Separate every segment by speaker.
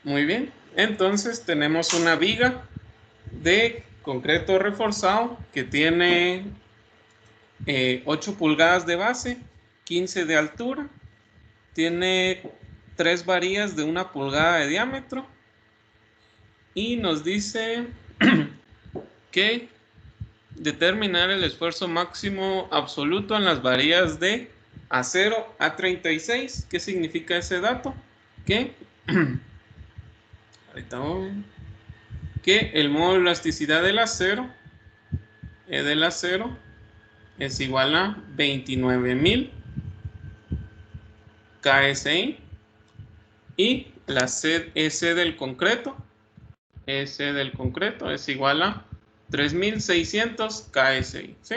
Speaker 1: Muy bien. Entonces tenemos una viga de concreto reforzado que tiene 8 pulgadas de base, 15 de altura, tiene 3 varillas de 1 pulgada de diámetro y nos dice que determinar el esfuerzo máximo absoluto en las varillas de A0 a 36. ¿Qué significa ese dato? Que ahorita voy. Que el módulo de elasticidad del acero, E del acero, es igual a 29.000 KSI y la S del concreto, es igual a 3.600 KSI, ¿sí?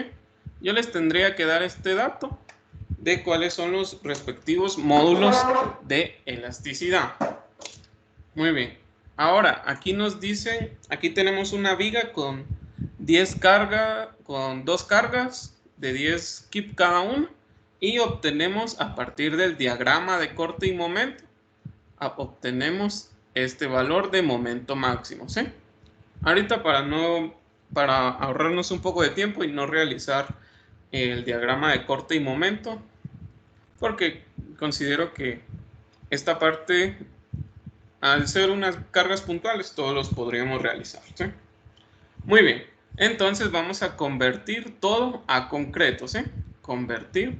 Speaker 1: Yo les tendría que dar este dato de cuáles son los respectivos módulos de elasticidad. Muy bien. Ahora, aquí nos dicen, aquí tenemos una viga con 10 cargas, con 2 cargas de 10 kip cada uno, y obtenemos a partir del diagrama de corte y momento, obtenemos este valor de momento máximo, ¿sí? Ahorita para ahorrarnos un poco de tiempo y no realizar el diagrama de corte y momento, porque considero que esta parte, al ser unas cargas puntuales, todos los podríamos realizar, ¿sí? Muy bien, entonces vamos a convertir todo a concreto, ¿sí? Convertir.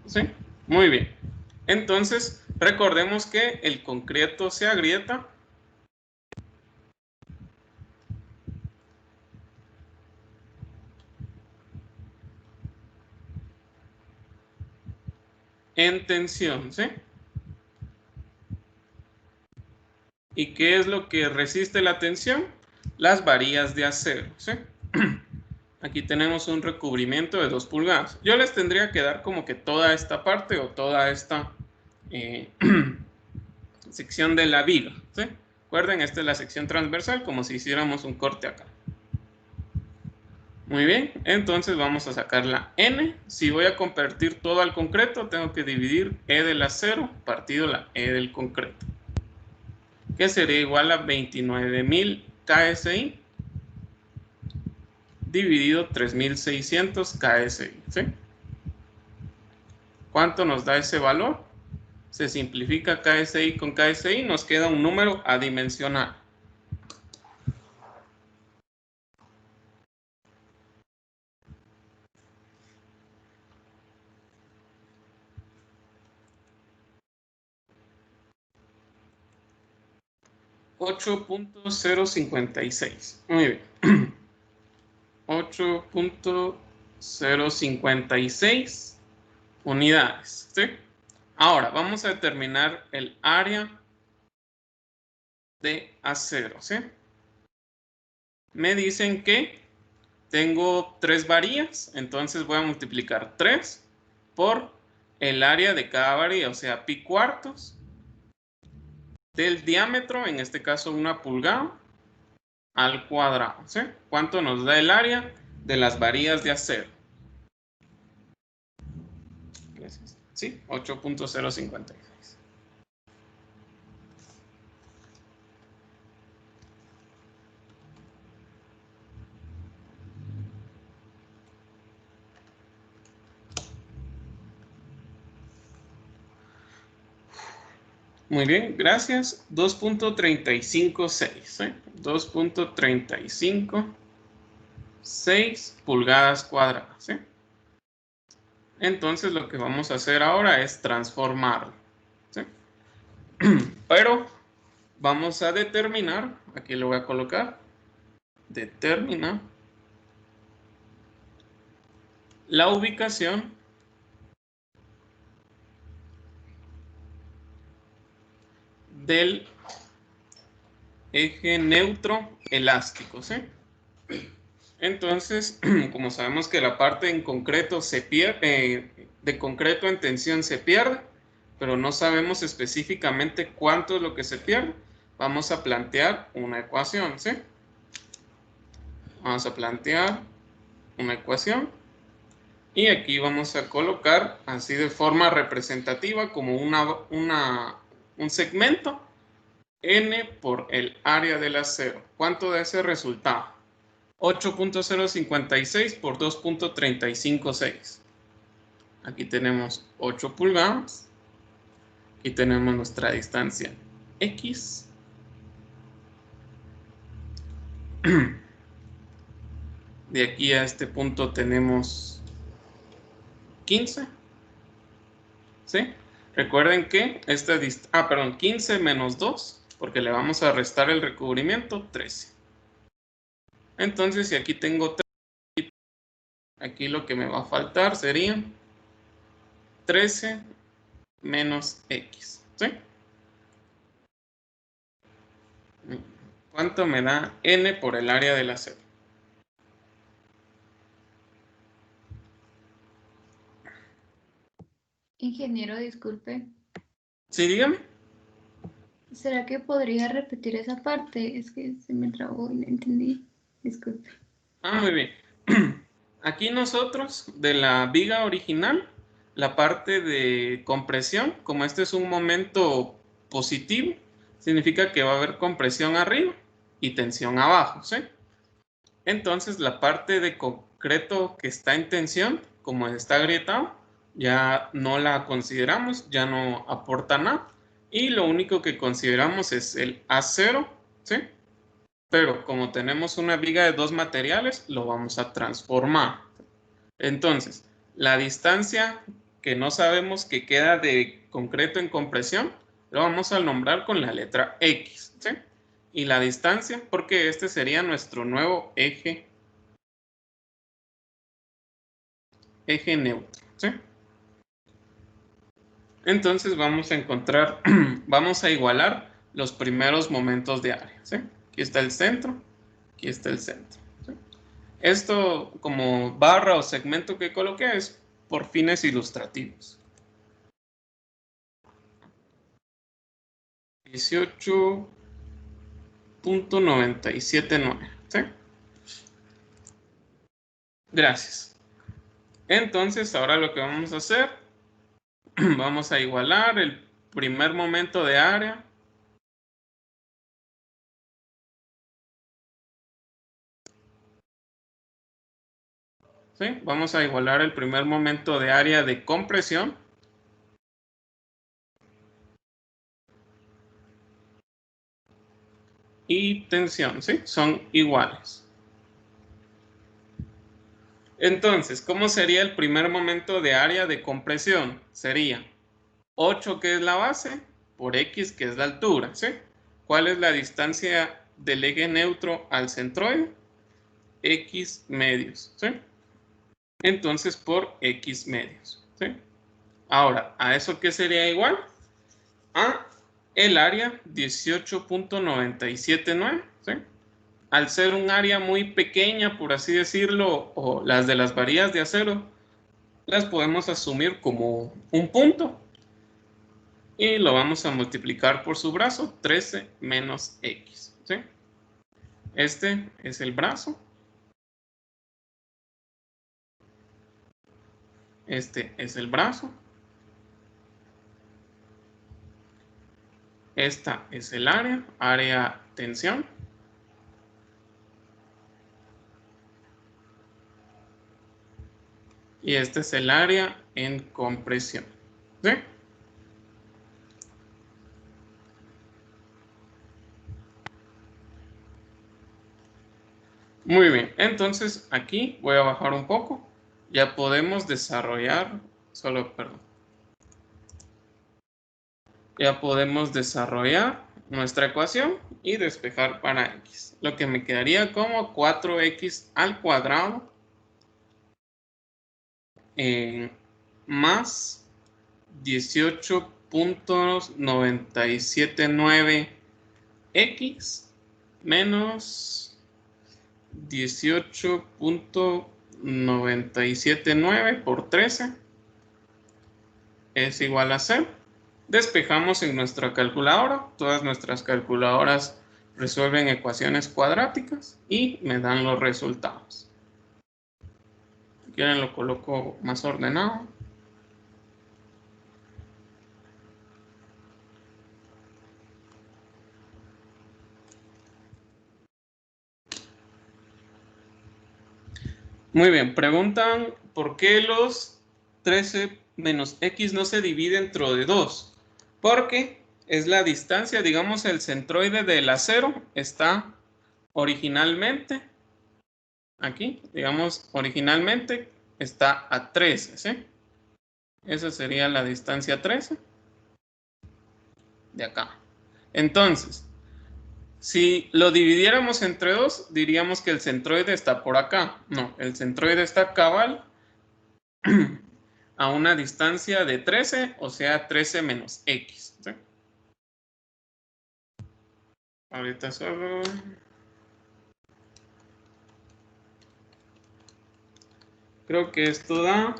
Speaker 1: ¿Sí? Muy bien. Entonces, recordemos que el concreto se agrieta en tensión, ¿sí? ¿Y qué es lo que resiste la tensión? Las varillas de acero, ¿sí? Aquí tenemos un recubrimiento de 2 pulgadas. Yo les tendría que dar como que toda esta parte o toda esta sección de la viga, ¿sí? Recuerden, esta es la sección transversal, como si hiciéramos un corte acá. Muy bien, entonces vamos a sacar la N. Si voy a convertir todo al concreto, tengo que dividir E del acero partido la E del concreto, que sería igual a 29.000 KSI dividido 3.600 KSI, ¿sí? ¿Cuánto nos da ese valor? Se simplifica KSI con KSI, nos queda un número adimensional. .056. Muy bien. 8.056 unidades, ¿sí? Ahora vamos a determinar el área de acero, ¿sí? Me dicen que tengo 3 varillas, entonces voy a multiplicar 3 por el área de cada varilla, o sea, pi cuartos del diámetro, en este caso 1 pulgada, al cuadrado, ¿sí? ¿Cuánto nos da el área de las varillas de acero? Sí, 8.056. Muy bien, gracias. 2.356, ¿eh? 2.356 pulgadas cuadradas, ¿sí? Entonces lo que vamos a hacer ahora es transformarlo, ¿sí? Pero vamos a determinar, aquí lo voy a colocar, determina la ubicación del eje neutro elástico, ¿sí? Entonces, como sabemos que la parte en concreto se pierde, de concreto en tensión se pierde, pero no sabemos específicamente cuánto es lo que se pierde, vamos a plantear una ecuación, ¿sí? Vamos a plantear una ecuación Y aquí vamos a colocar así de forma representativa como un segmento n por el área del acero. ¿Cuánto da ese resultado? 8.056 por 2.356. Aquí tenemos 8 pulgadas. Aquí tenemos nuestra distancia X. De aquí a este punto tenemos 15. ¿Sí? Recuerden que esta distancia, 15 menos 2, porque le vamos a restar el recubrimiento, 13. Entonces, si aquí tengo 13, aquí lo que me va a faltar sería 13 menos X. ¿Sí? ¿Cuánto me da N por el área del acero?
Speaker 2: Ingeniero, disculpe.
Speaker 1: Sí, dígame.
Speaker 2: ¿Será que podría repetir esa parte? Es que se me trabó y no entendí. Disculpe.
Speaker 1: Muy bien. Aquí nosotros, de la viga original, la parte de compresión, como este es un momento positivo, significa que va a haber compresión arriba y tensión abajo, ¿sí? Entonces la parte de concreto que está en tensión, como está agrietado, ya no la consideramos, ya no aporta nada. Y lo único que consideramos es el acero, ¿sí? Pero como tenemos una viga de dos materiales, lo vamos a transformar. Entonces, la distancia que no sabemos que queda de concreto en compresión, lo vamos a nombrar con la letra X, ¿sí? Y la distancia, porque este sería nuestro nuevo eje neutro, ¿sí? Entonces vamos a encontrar, vamos a igualar los primeros momentos de área, ¿sí? Aquí está el centro, aquí está el centro, ¿sí? Esto como barra o segmento que coloqué es por fines ilustrativos. 18.979, ¿sí? Gracias. Entonces ahora lo que vamos a hacer, vamos a igualar el primer momento de área. ¿Sí? Vamos a igualar el primer momento de área de compresión. Y tensión, ¿sí? Son iguales. Entonces, ¿cómo sería el primer momento de área de compresión? Sería 8, que es la base, por X, que es la altura, ¿sí? ¿Cuál es la distancia del eje neutro al centroide? X medios, ¿sí? Entonces, por X medios, ¿sí? Ahora, ¿a eso qué sería igual? A el área 18.979, ¿sí? Al ser un área muy pequeña, por así decirlo, o las de las varillas de acero, las podemos asumir como un punto. Y lo vamos a multiplicar por su brazo, 13 menos X, ¿sí? Este es el brazo. Este es el brazo. Esta es el área tensión. Y este es el área en compresión, ¿sí? Muy bien, entonces aquí voy a bajar un poco. Ya podemos desarrollar, ya podemos desarrollar nuestra ecuación y despejar para x. Lo que me quedaría como 4x al cuadrado más 18.979x menos 18.979 por 13 es igual a 0. Despejamos en nuestra calculadora. Todas nuestras calculadoras resuelven ecuaciones cuadráticas y me dan los resultados. quieren lo coloco más ordenado. Muy bien, preguntan por qué los 13 menos x no se divide entre 2. Porque es la distancia, digamos, el centroide del acero está originalmente, aquí, digamos, originalmente está a 13, ¿sí? Esa sería la distancia 13 de acá. Entonces, si lo dividiéramos entre 2, diríamos que el centroide está por acá. No, el centroide está cabal a una distancia de 13, o sea, 13 menos x. ¿Sí? Ahorita solo... Creo que esto da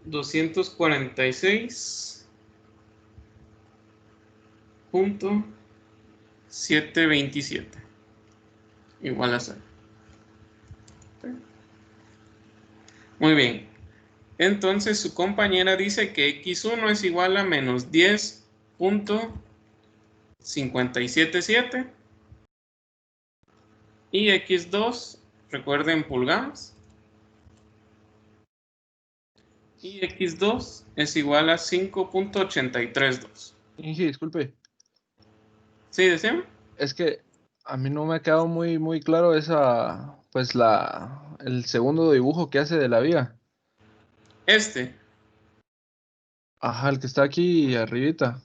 Speaker 1: 246.727 igual a 0. Muy bien. Entonces su compañera dice que x1 es igual a menos 10.577 y x2, recuerden pulgadas, y x2 es igual a 5.832.
Speaker 3: Inge, disculpe.
Speaker 1: ¿Sí, decían?
Speaker 3: Es que a mí no me ha quedado muy claro esa, pues el segundo dibujo que hace de la viga.
Speaker 1: Este.
Speaker 3: Ajá, el que está aquí arribita.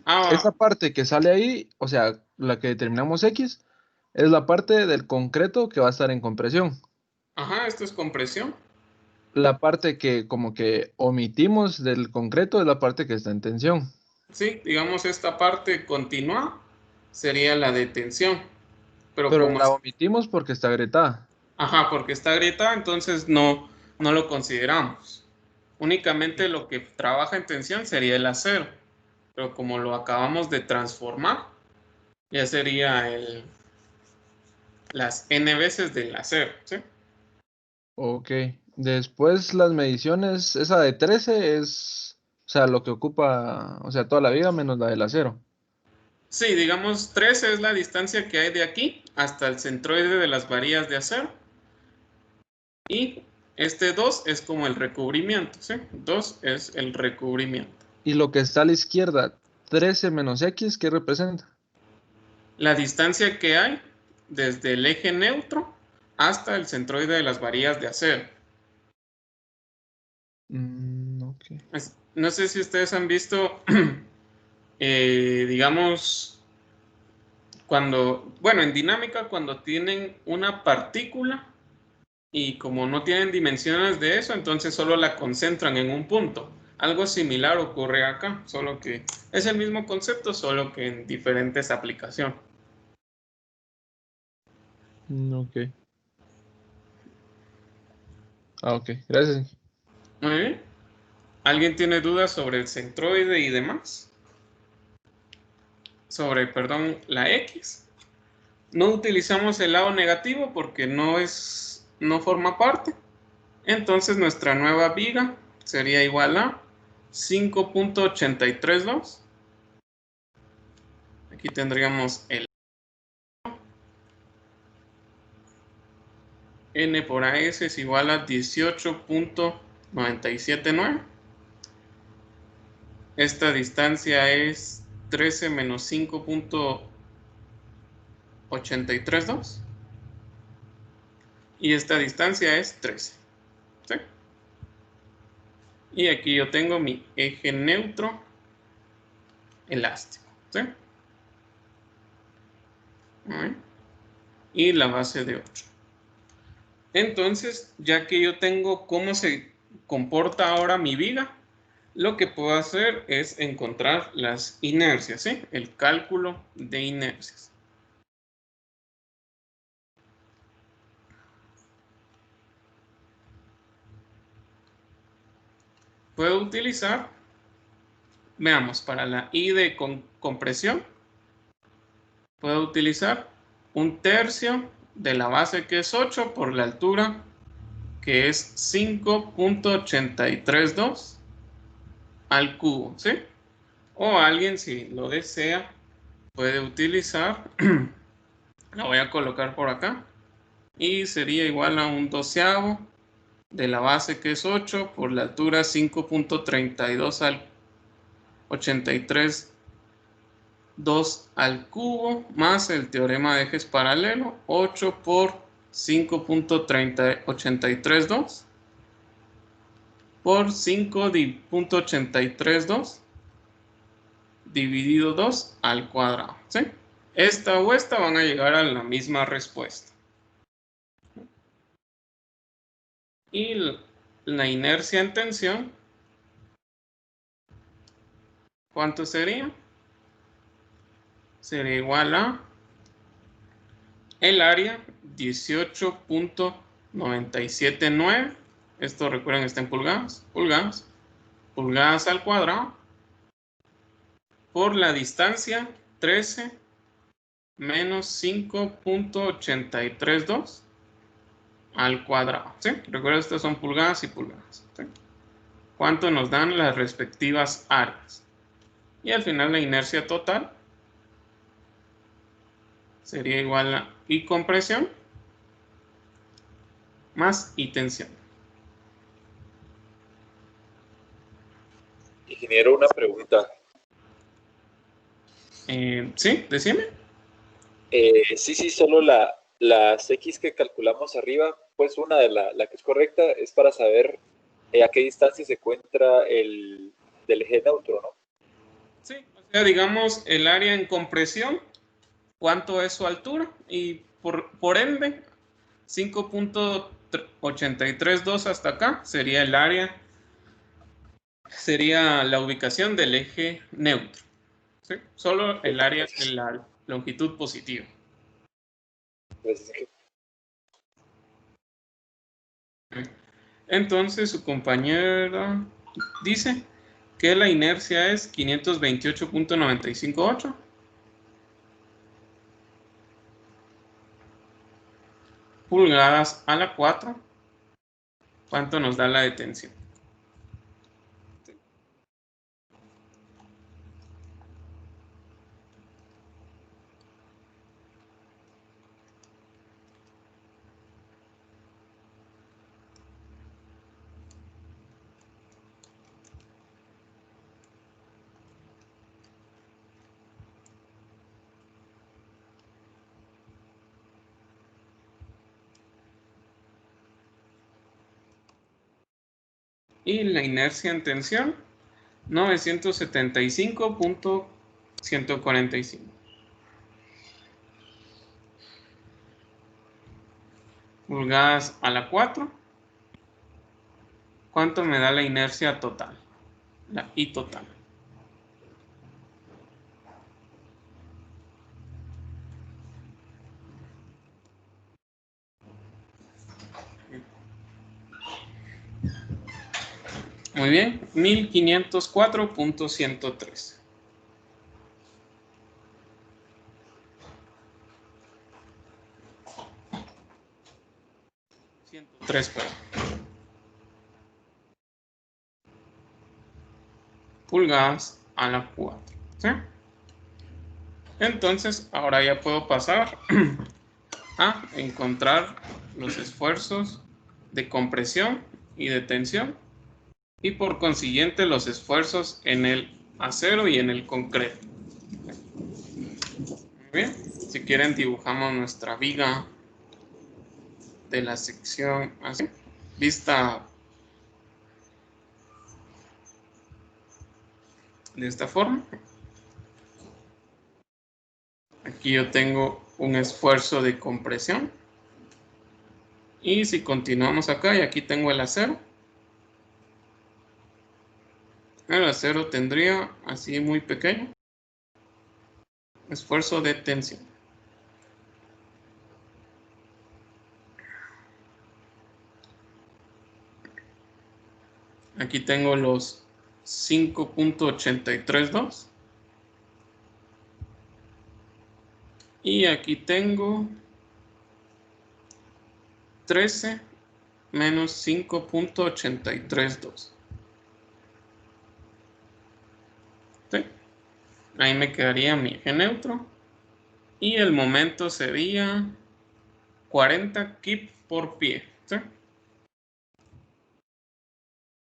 Speaker 1: Ah,
Speaker 3: Esa parte que sale ahí, o sea, la que determinamos X, es la parte del concreto que va a estar en compresión.
Speaker 1: ajá, esto es compresión.
Speaker 3: La parte que como que omitimos del concreto es la parte que está en tensión.
Speaker 1: Sí, digamos esta parte continua sería la de tensión. Pero
Speaker 3: Pero
Speaker 1: como
Speaker 3: la omitimos porque está agrietada.
Speaker 1: ajá, porque está agrietada, entonces no lo consideramos. Únicamente lo que trabaja en tensión sería el acero. Pero como lo acabamos de transformar, ya sería las n veces del acero, ¿sí?
Speaker 3: Ok. Después las mediciones, esa de 13 es, o sea, lo que ocupa, o sea, toda la viga menos la del acero.
Speaker 1: Sí, digamos 13 es la distancia que hay de aquí hasta el centroide de las varillas de acero. Y este 2 es como el recubrimiento, ¿sí? 2 es el recubrimiento.
Speaker 3: Y lo que está a la izquierda, 13 menos X, ¿qué representa?
Speaker 1: La distancia que hay desde el eje neutro hasta el centroide de las varillas de acero.
Speaker 3: Ok.
Speaker 1: No sé si ustedes han visto, digamos, bueno, en dinámica, cuando tienen una partícula y como no tienen dimensiones de eso, entonces solo la concentran en un punto. Algo similar ocurre acá, solo que es el mismo concepto, solo que en diferentes aplicaciones.
Speaker 3: Ok. Ok, gracias.
Speaker 1: Muy bien. ¿Alguien tiene dudas sobre el centroide y demás? Sobre, perdón, la X. No utilizamos el lado negativo porque no forma parte. Entonces nuestra nueva viga sería igual a 5.832. Aquí tendríamos el N por AS es igual a 18.979. Esta distancia es 13 menos 5.832. Y esta distancia es 13. ¿Sí? Y aquí yo tengo mi eje neutro elástico. ¿Sí? Y la base de 8. Entonces, ya que yo tengo cómo se comporta ahora mi viga, lo que puedo hacer es encontrar las inercias, ¿sí? El cálculo de inercias. Puedo utilizar, veamos, para la I de compresión, puedo utilizar 1/3 de la base que es 8 por la altura que es 5.832 al cubo, ¿sí? O alguien, si lo desea, puede utilizar, la voy a colocar por acá, y sería igual a un doceavo de la base, que es 8, por la altura 5.32 al 83.2 al cubo, más el teorema de ejes paralelo, 8 por 5.832 por 5.832 dividido 2 al cuadrado, ¿sí? Esta o esta van a llegar a la misma respuesta. Y la inercia en tensión, ¿cuánto sería? Sería igual a el área 18.979. Esto recuerden, está en pulgadas. Pulgadas al cuadrado. Por la distancia 13 menos 5.832 al cuadrado, ¿sí? Recuerden, estas son pulgadas y pulgadas, ¿sí? ¿Cuánto nos dan las respectivas áreas? Y al final la inercia total sería igual a I compresión más I tensión.
Speaker 4: Ingeniero, una pregunta.
Speaker 1: ¿Sí? Decime.
Speaker 4: Sí, solo las X que calculamos arriba, pues una de la que es correcta es para saber a qué distancia se encuentra el del eje neutro, ¿no?
Speaker 1: Sí, o sea, digamos el área en compresión, cuánto es su altura, y por ende 5.832 hasta acá sería el área, sería la ubicación del eje neutro, ¿sí? Solo el área en la longitud positiva.
Speaker 4: Gracias.
Speaker 1: Entonces su compañera dice que la inercia es 528.958 pulgadas a la 4. ¿Cuánto nos da la detención? Y la inercia en tensión, 975.145 pulgadas a la 4. ¿Cuánto me da la inercia total? La I total. Muy bien, 1504.103. 103, perdón. Pulgadas a la 4. ¿Sí? Entonces, ahora ya puedo pasar a encontrar los esfuerzos de compresión y de tensión, y por consiguiente los esfuerzos en el acero y en el concreto. Muy bien, si quieren dibujamos nuestra viga de la sección así, vista de esta forma. Aquí yo tengo un esfuerzo de compresión, y si continuamos acá, y aquí tengo el acero tendría así muy pequeño esfuerzo de tensión. Aquí tengo los 5.832 y aquí tengo 13 menos 5.832. ¿Sí? Ahí me quedaría mi eje neutro. Y el momento sería 40 kip por pie. ¿Sí?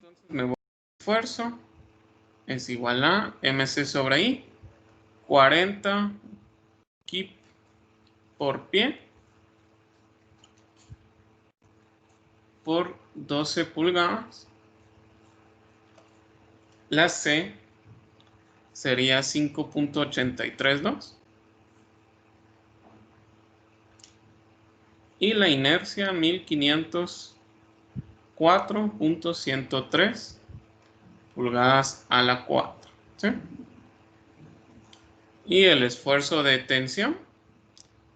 Speaker 1: Entonces me voy a esfuerzo. Es igual a mc sobre i. 40 kip por pie por 12 pulgadas. La C sería 5.832. Y la inercia 1504.103 pulgadas a la 4. ¿Sí? Y el esfuerzo de tensión,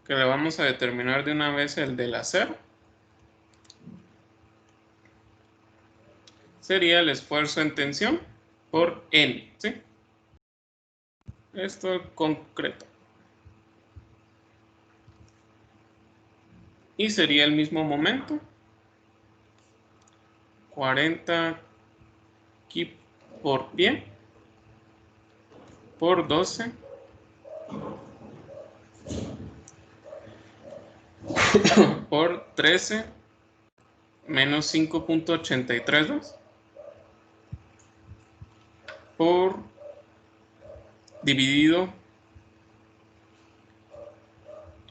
Speaker 1: que le vamos a determinar de una vez el del acero, sería el esfuerzo en tensión por N. ¿Sí? Esto es concreto. Y sería el mismo momento. 40 kip por pie por 12 por 13 menos 5.832 por dividido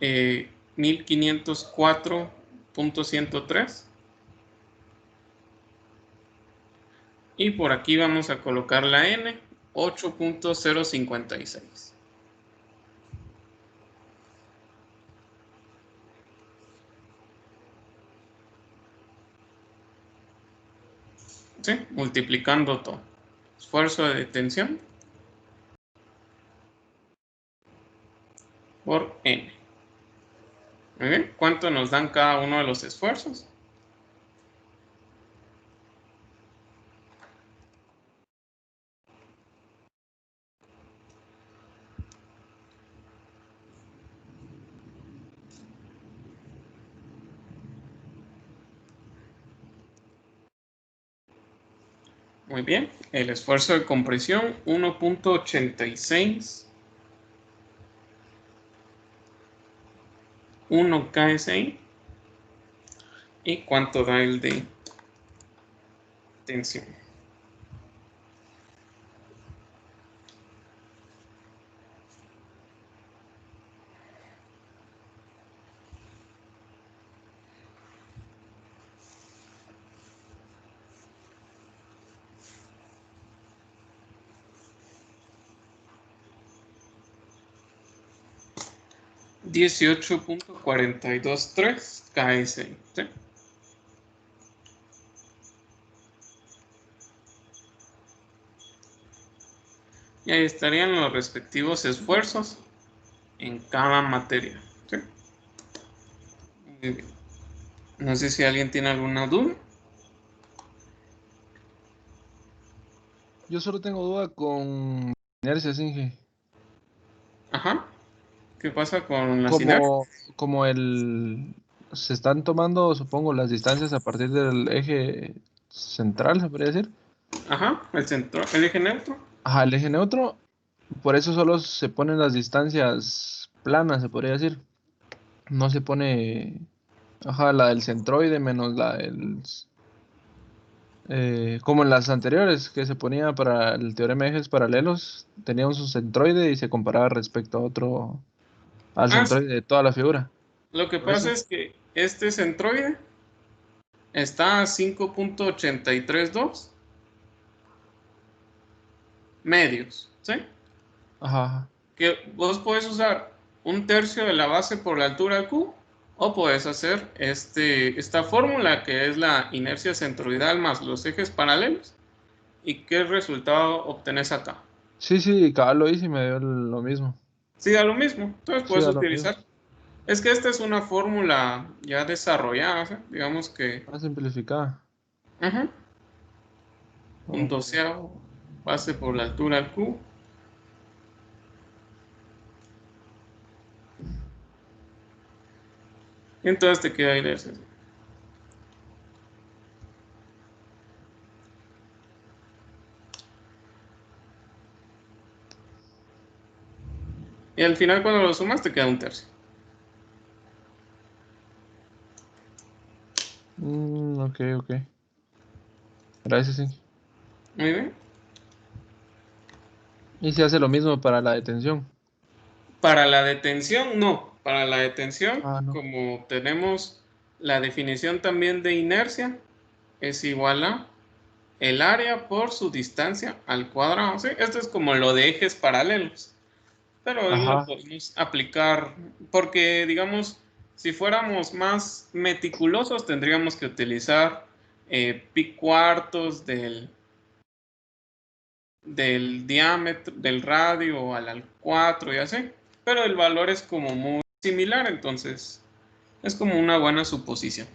Speaker 1: 1504.103. Y por aquí vamos a colocar la N, 8.056. ¿Sí? Multiplicando todo. Esfuerzo de tensión por N. Muy bien. ¿Cuánto nos dan cada uno de los esfuerzos? Muy bien. El esfuerzo de compresión 1.86. 1 KSI. ¿Y cuánto da el de tensión? $18.423 KSI. ¿Sí? Y ahí estarían los respectivos esfuerzos en cada materia. ¿Sí? Muy bien. No sé si alguien tiene alguna duda.
Speaker 3: Yo solo tengo duda con inercia, Inge.
Speaker 1: Ajá. ¿Qué pasa con las inercias?
Speaker 3: Como se están tomando, supongo, las distancias a partir del eje central, se podría decir.
Speaker 1: Ajá, el centro, el eje neutro.
Speaker 3: Ajá, el eje neutro, por eso solo se ponen las distancias planas, se podría decir. No se pone, ajá, la del centroide menos la del, como en las anteriores, que se ponía para el teorema de ejes paralelos, tenía un centroide y se comparaba respecto a otro, al
Speaker 1: Ah, sí.
Speaker 3: centroide de toda la figura.
Speaker 1: Lo que
Speaker 3: Por
Speaker 1: pasa
Speaker 3: eso,
Speaker 1: es que este centroide está a 5.832 medios, ¿sí?
Speaker 3: ajá, ajá.
Speaker 1: Que vos puedes usar un tercio de la base por la altura Q, o puedes hacer esta fórmula que es la inercia centroidal más los ejes paralelos. ¿Y qué resultado obtenés acá?
Speaker 3: Sí, cabal lo hice y me dio lo mismo.
Speaker 1: Sí, da lo mismo. Entonces
Speaker 3: Sí,
Speaker 1: puedes
Speaker 3: da lo mismo.
Speaker 1: utilizar. Es que esta es una fórmula ya desarrollada, ¿sí? Digamos que
Speaker 3: Más simplificada.
Speaker 1: ajá, un
Speaker 3: Ok.
Speaker 1: doceavo base por la altura Q. Y entonces te queda ahí de ese. Y al final cuando lo sumas te queda 1/3.
Speaker 3: Ok. Gracias, sí.
Speaker 1: Muy bien.
Speaker 3: Y se hace lo mismo para la detención.
Speaker 1: Para la detención, no. Para la detención,
Speaker 3: No.
Speaker 1: como tenemos la definición también de inercia, es igual a el área por su distancia al cuadrado. ¿Sí? Esto es como lo de ejes paralelos. Pero lo podemos aplicar porque, digamos, si fuéramos más meticulosos, tendríamos que utilizar pi cuartos del diámetro, del radio al 4 y así. Pero el valor es como muy similar, entonces es como una buena suposición.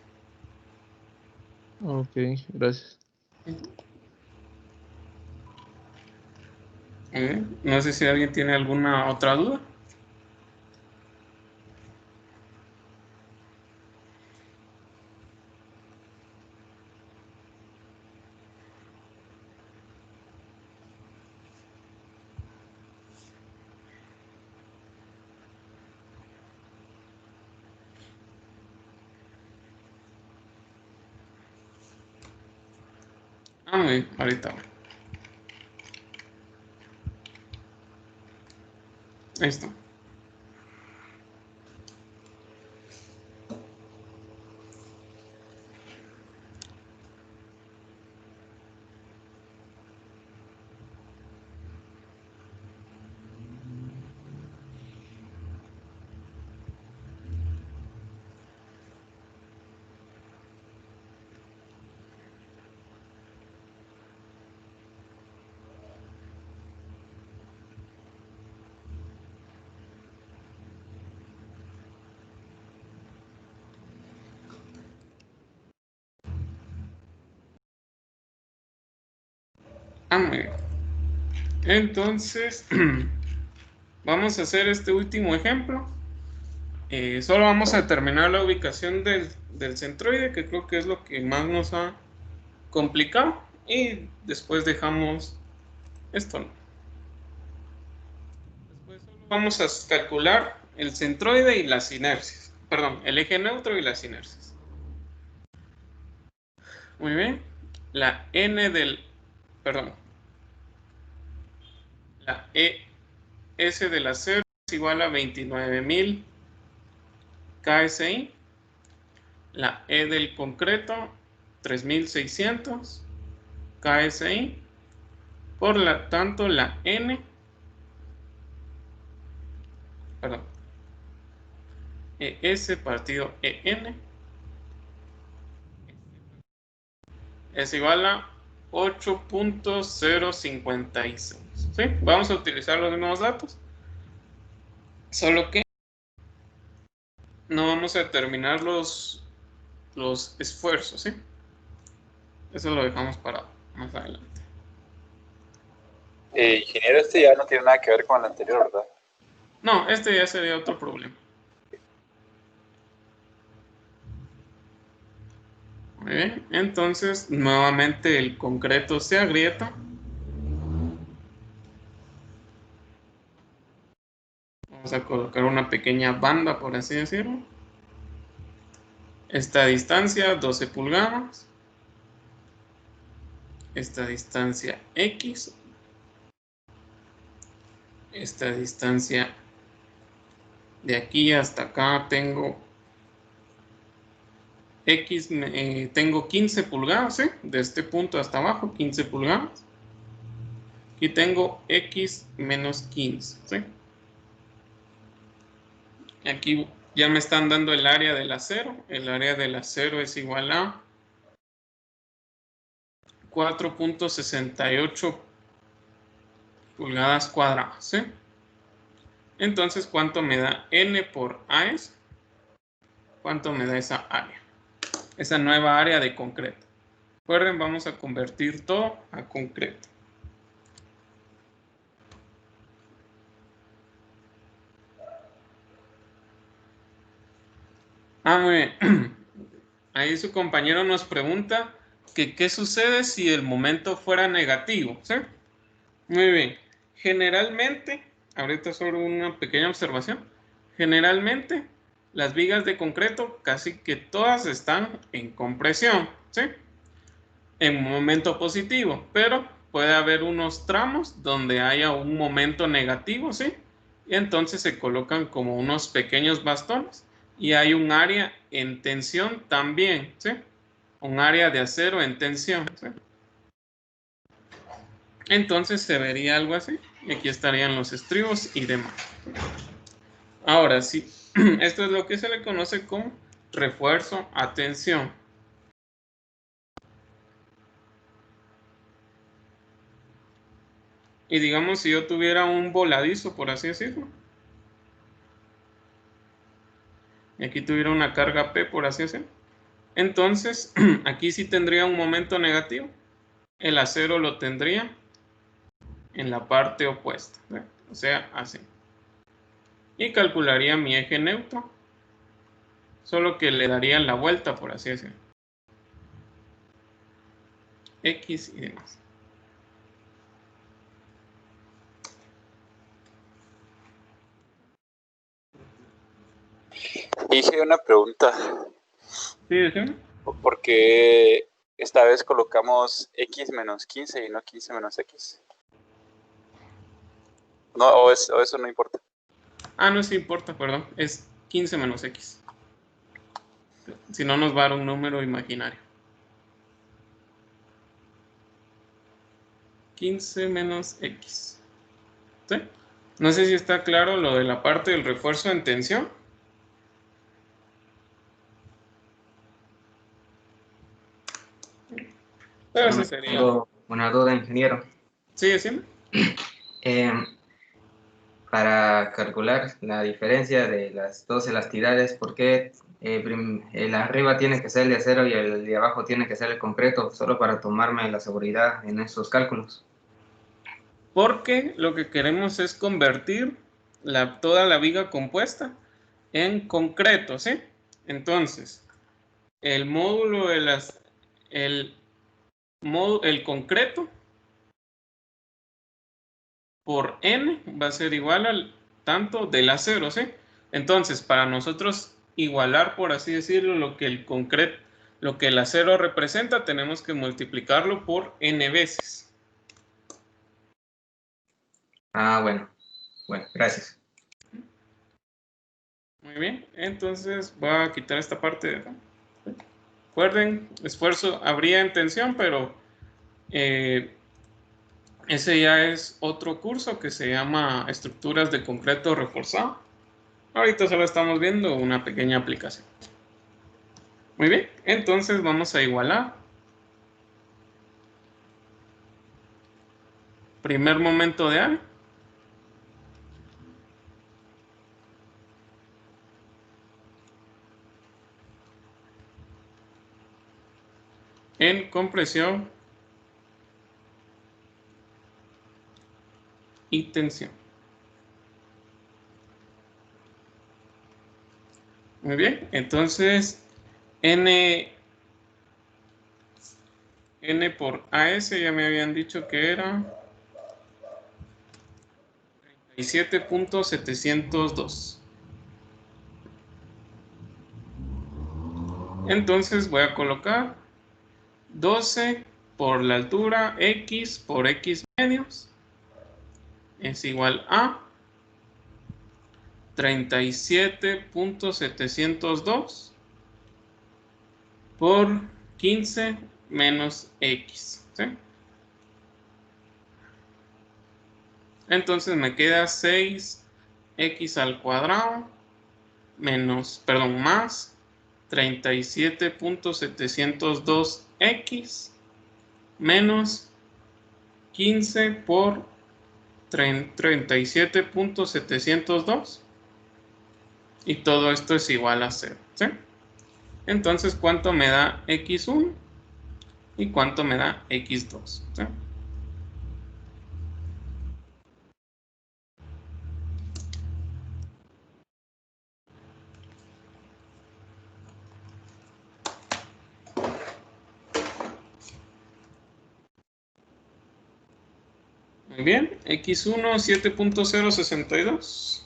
Speaker 3: Ok, gracias.
Speaker 1: No sé si alguien tiene alguna otra duda. Muy bien, ahorita. Ahí está. Muy bien. Entonces, vamos a hacer este último ejemplo. Solo vamos a determinar la ubicación del centroide, que creo que es lo que más nos ha complicado. Y después dejamos esto. Después solo vamos a calcular el centroide y las inercias. Perdón, el eje neutro y las inercias. Muy bien. La n del... Perdón. La ES del acero es igual a 29.000 KSI. La E del concreto, 3.600 KSI. Por lo tanto, la N, perdón, ES partido EN es igual a 8.056. ¿Sí? Vamos a utilizar los mismos datos, solo que no vamos a determinar los esfuerzos. ¿Sí? Eso lo dejamos para más adelante.
Speaker 4: Ingeniero, este ya no tiene nada que ver con el anterior, ¿verdad?
Speaker 1: No, este ya sería otro problema. Muy bien, entonces nuevamente el concreto se agrieta. Vamos a colocar una pequeña banda, por así decirlo. Esta distancia, 12 pulgadas. Esta distancia X. Esta distancia de aquí hasta acá tengo X, tengo 15 pulgadas, ¿sí? De este punto hasta abajo, 15 pulgadas. Aquí tengo X menos 15, ¿sí? Aquí ya me están dando el área del acero. El área del acero es igual a 4.68 pulgadas cuadradas, ¿sí? Entonces, ¿cuánto me da N por AS? ¿Cuánto me da esa área? Esa nueva área de concreto. Recuerden, vamos a convertir todo a concreto. Muy bien. Ahí su compañero nos pregunta que qué sucede si el momento fuera negativo, ¿sí? Muy bien. Generalmente ahorita solo una pequeña observación. Generalmente, las vigas de concreto casi que todas están en compresión, ¿sí? En momento positivo, pero puede haber unos tramos donde haya un momento negativo, ¿sí? Y entonces se colocan como unos pequeños bastones y hay un área en tensión también, ¿sí? Un área de acero en tensión, ¿sí? Entonces se vería algo así y aquí estarían los estribos y demás. Ahora sí, esto es lo que se le conoce como refuerzo a tensión. Y digamos, si yo tuviera un voladizo, por así decirlo, y aquí tuviera una carga P, por así decirlo, entonces aquí sí tendría un momento negativo. El acero lo tendría en la parte opuesta, ¿sí? O sea, así. Y calcularía mi eje neutro, solo que le daría la vuelta, por así decirlo. X y demás.
Speaker 4: Hice una pregunta.
Speaker 1: ¿Sí, decime?
Speaker 4: ¿Por qué esta vez colocamos x menos 15 y no 15 menos x? No, o eso no importa.
Speaker 1: Ah, no, sí importa, perdón. Es 15 menos X. Si no, nos va a dar un número imaginario. 15 menos X. ¿Sí? No sé si está claro lo de la parte del refuerzo en tensión. Pero eso sería.
Speaker 5: Tengo una duda, ingeniero.
Speaker 1: Sí, decime.
Speaker 5: Eh, para calcular la diferencia de las dos elasticidades, ¿por qué el arriba tiene que ser el de acero y el de abajo tiene que ser el concreto? Solo para tomarme la seguridad en esos cálculos.
Speaker 1: Porque lo que queremos es convertir toda la viga compuesta en concreto, ¿sí? Entonces, el módulo de el concreto por n va a ser igual al tanto del acero, ¿sí? Entonces, para nosotros igualar, por así decirlo, lo que el acero representa, tenemos que multiplicarlo por n veces.
Speaker 5: Ah, bueno, gracias.
Speaker 1: Muy bien, entonces voy a quitar esta parte de acá. Recuerden, esfuerzo habría en tensión, pero ese ya es otro curso que se llama Estructuras de concreto reforzado. Ahorita solo estamos viendo una pequeña aplicación. Muy bien, entonces vamos a igualar. Primer momento de área. En compresión y tensión. Muy bien, entonces N por AS ya me habían dicho que era 37.702. Entonces voy a colocar 12 por la altura, X por X medios es igual a 37.702 por 15 menos X, ¿sí? Entonces me queda 6x al cuadrado más 37.702x menos 15 por 37.702 y todo esto es igual a 0, ¿sí? Entonces, ¿cuánto me da x1 y cuánto me da x2? ¿Sí? Muy bien, X1 7.062.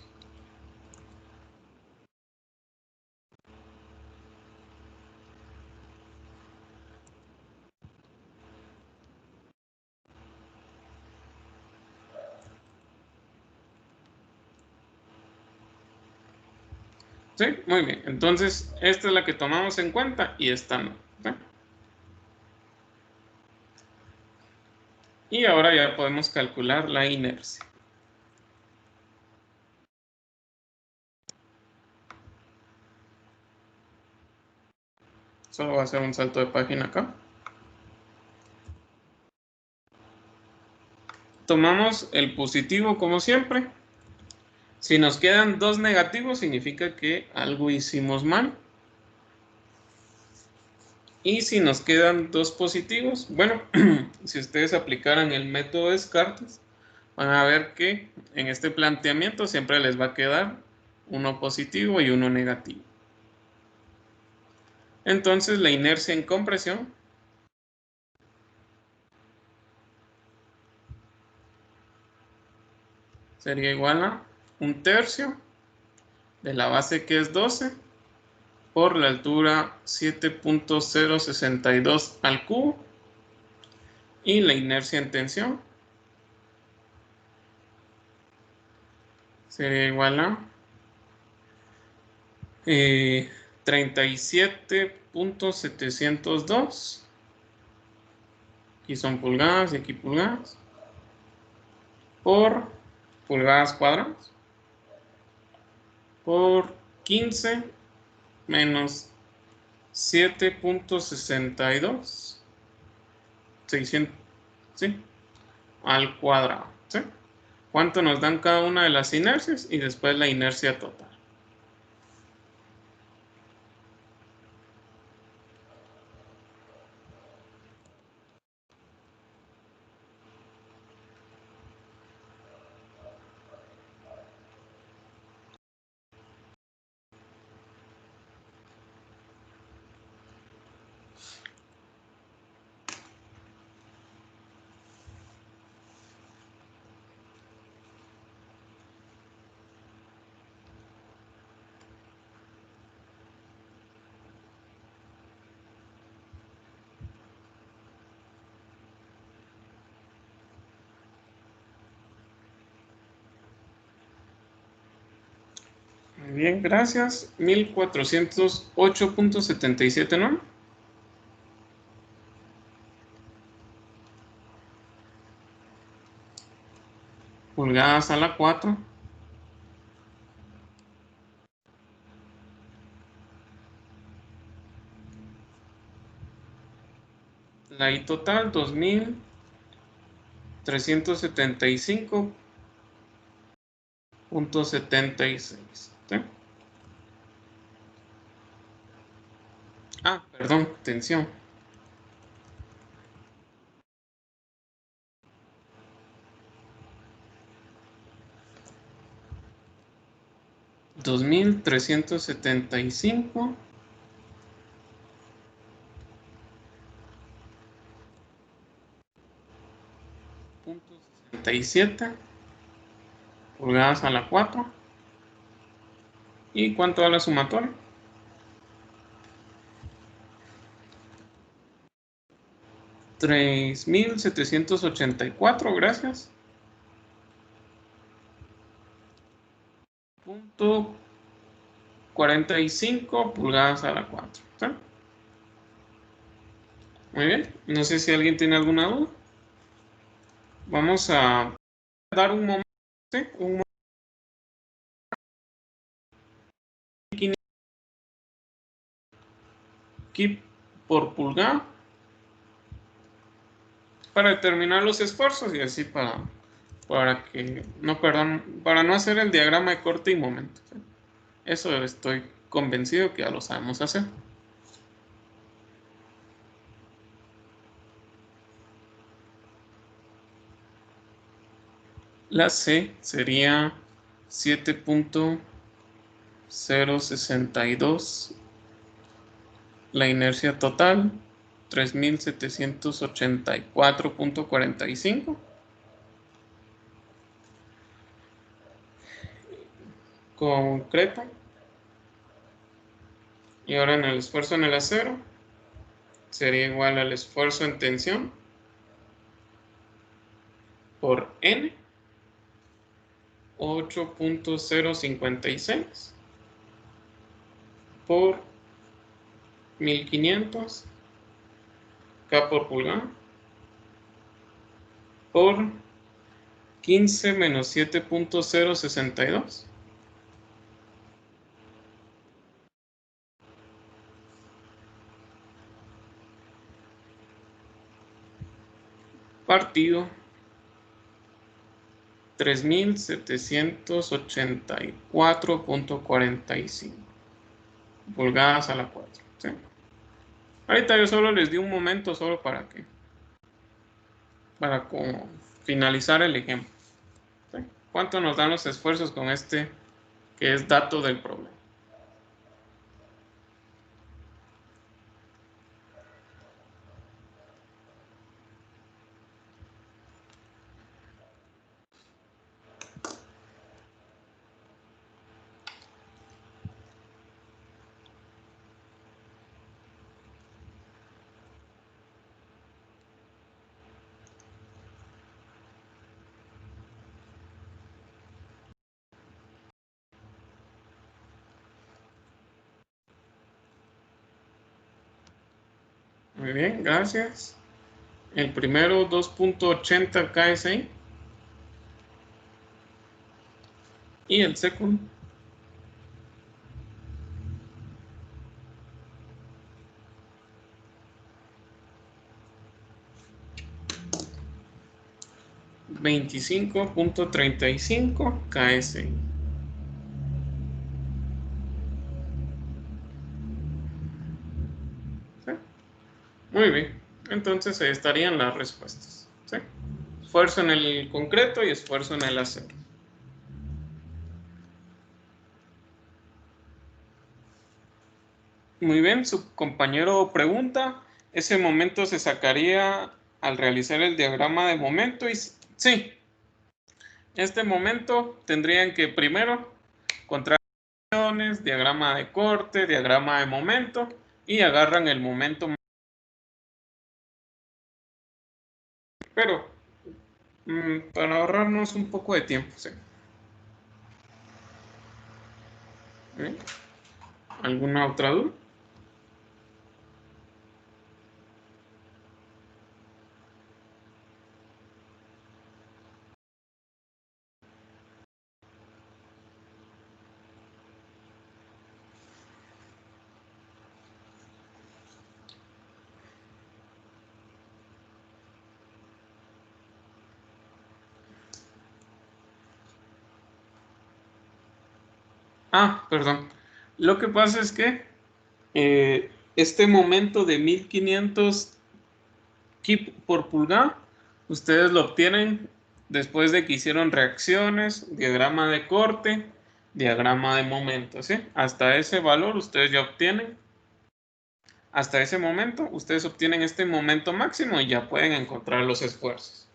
Speaker 1: ¿Sí? Muy bien. Entonces, esta es la que tomamos en cuenta y esta no. ¿Sí? Y ahora ya podemos calcular la inercia. Solo voy a hacer un salto de página acá. Tomamos el positivo como siempre. Si nos quedan dos negativos, significa que algo hicimos mal. Y si nos quedan dos positivos, bueno, si ustedes aplicaran el método de Descartes, van a ver que en este planteamiento siempre les va a quedar uno positivo y uno negativo. Entonces la inercia en compresión sería igual a 1/3 de la base, que es 12, por la altura 7.062 al cubo, y la inercia en tensión sería igual a 37.702, aquí son pulgadas y aquí pulgadas, por pulgadas cuadradas, por 15 menos 7.62, 600, ¿sí? Al cuadrado, ¿sí? ¿Cuánto nos dan cada una de las inercias? Y después la inercia total. Muy bien, gracias. 1408.77, ¿no? Pulgadas a la 4. La I total, 2375.76. ¿Sí? Ah, perdón, tensión. $2,375 .67 pulgadas a la 4. ¿Y cuánto da la sumatoria? $3,784, gracias. Punto 45 pulgadas a la 4. ¿Sí? Muy bien, no sé si alguien tiene alguna duda. Vamos a dar un momento, ¿sí? Un momento. Aquí por pulgada para determinar los esfuerzos y así para que no perdan, para no hacer el diagrama de corte y momento. ¿Sí? Eso estoy convencido que ya lo sabemos hacer. La C sería 7.062. La inercia total, 3.784.45. concreta. Y ahora en el esfuerzo en el acero sería igual al esfuerzo en tensión por N, 8.056 por 1500 K por pulgada por 15 menos 7.062 partido 3784.45 pulgadas a la 4. ¿Sí? Ahorita yo solo les di un momento solo para como finalizar el ejemplo. ¿Sí? ¿Cuánto nos dan los esfuerzos con este que es dato del problema? Muy bien, gracias. El primero 2.80 KSI y el segundo 25.35 KSI. ¿Sí? Muy bien, entonces ahí estarían las respuestas. ¿Sí? Esfuerzo en el concreto y esfuerzo en el acero. Muy bien, su compañero pregunta, ¿ese momento se sacaría al realizar el diagrama de momento? Y sí, este momento tendrían que primero contracciones, diagrama de corte, diagrama de momento y agarran el momento. Pero para ahorrarnos un poco de tiempo, ¿sí? ¿Sí? ¿Alguna otra duda? Perdón. Lo que pasa es que este momento de 1500 kip por pulgada, ustedes lo obtienen después de que hicieron reacciones, diagrama de corte, diagrama de momento, ¿sí? Hasta ese valor ustedes ya obtienen, hasta ese momento ustedes obtienen este momento máximo y ya pueden encontrar los esfuerzos.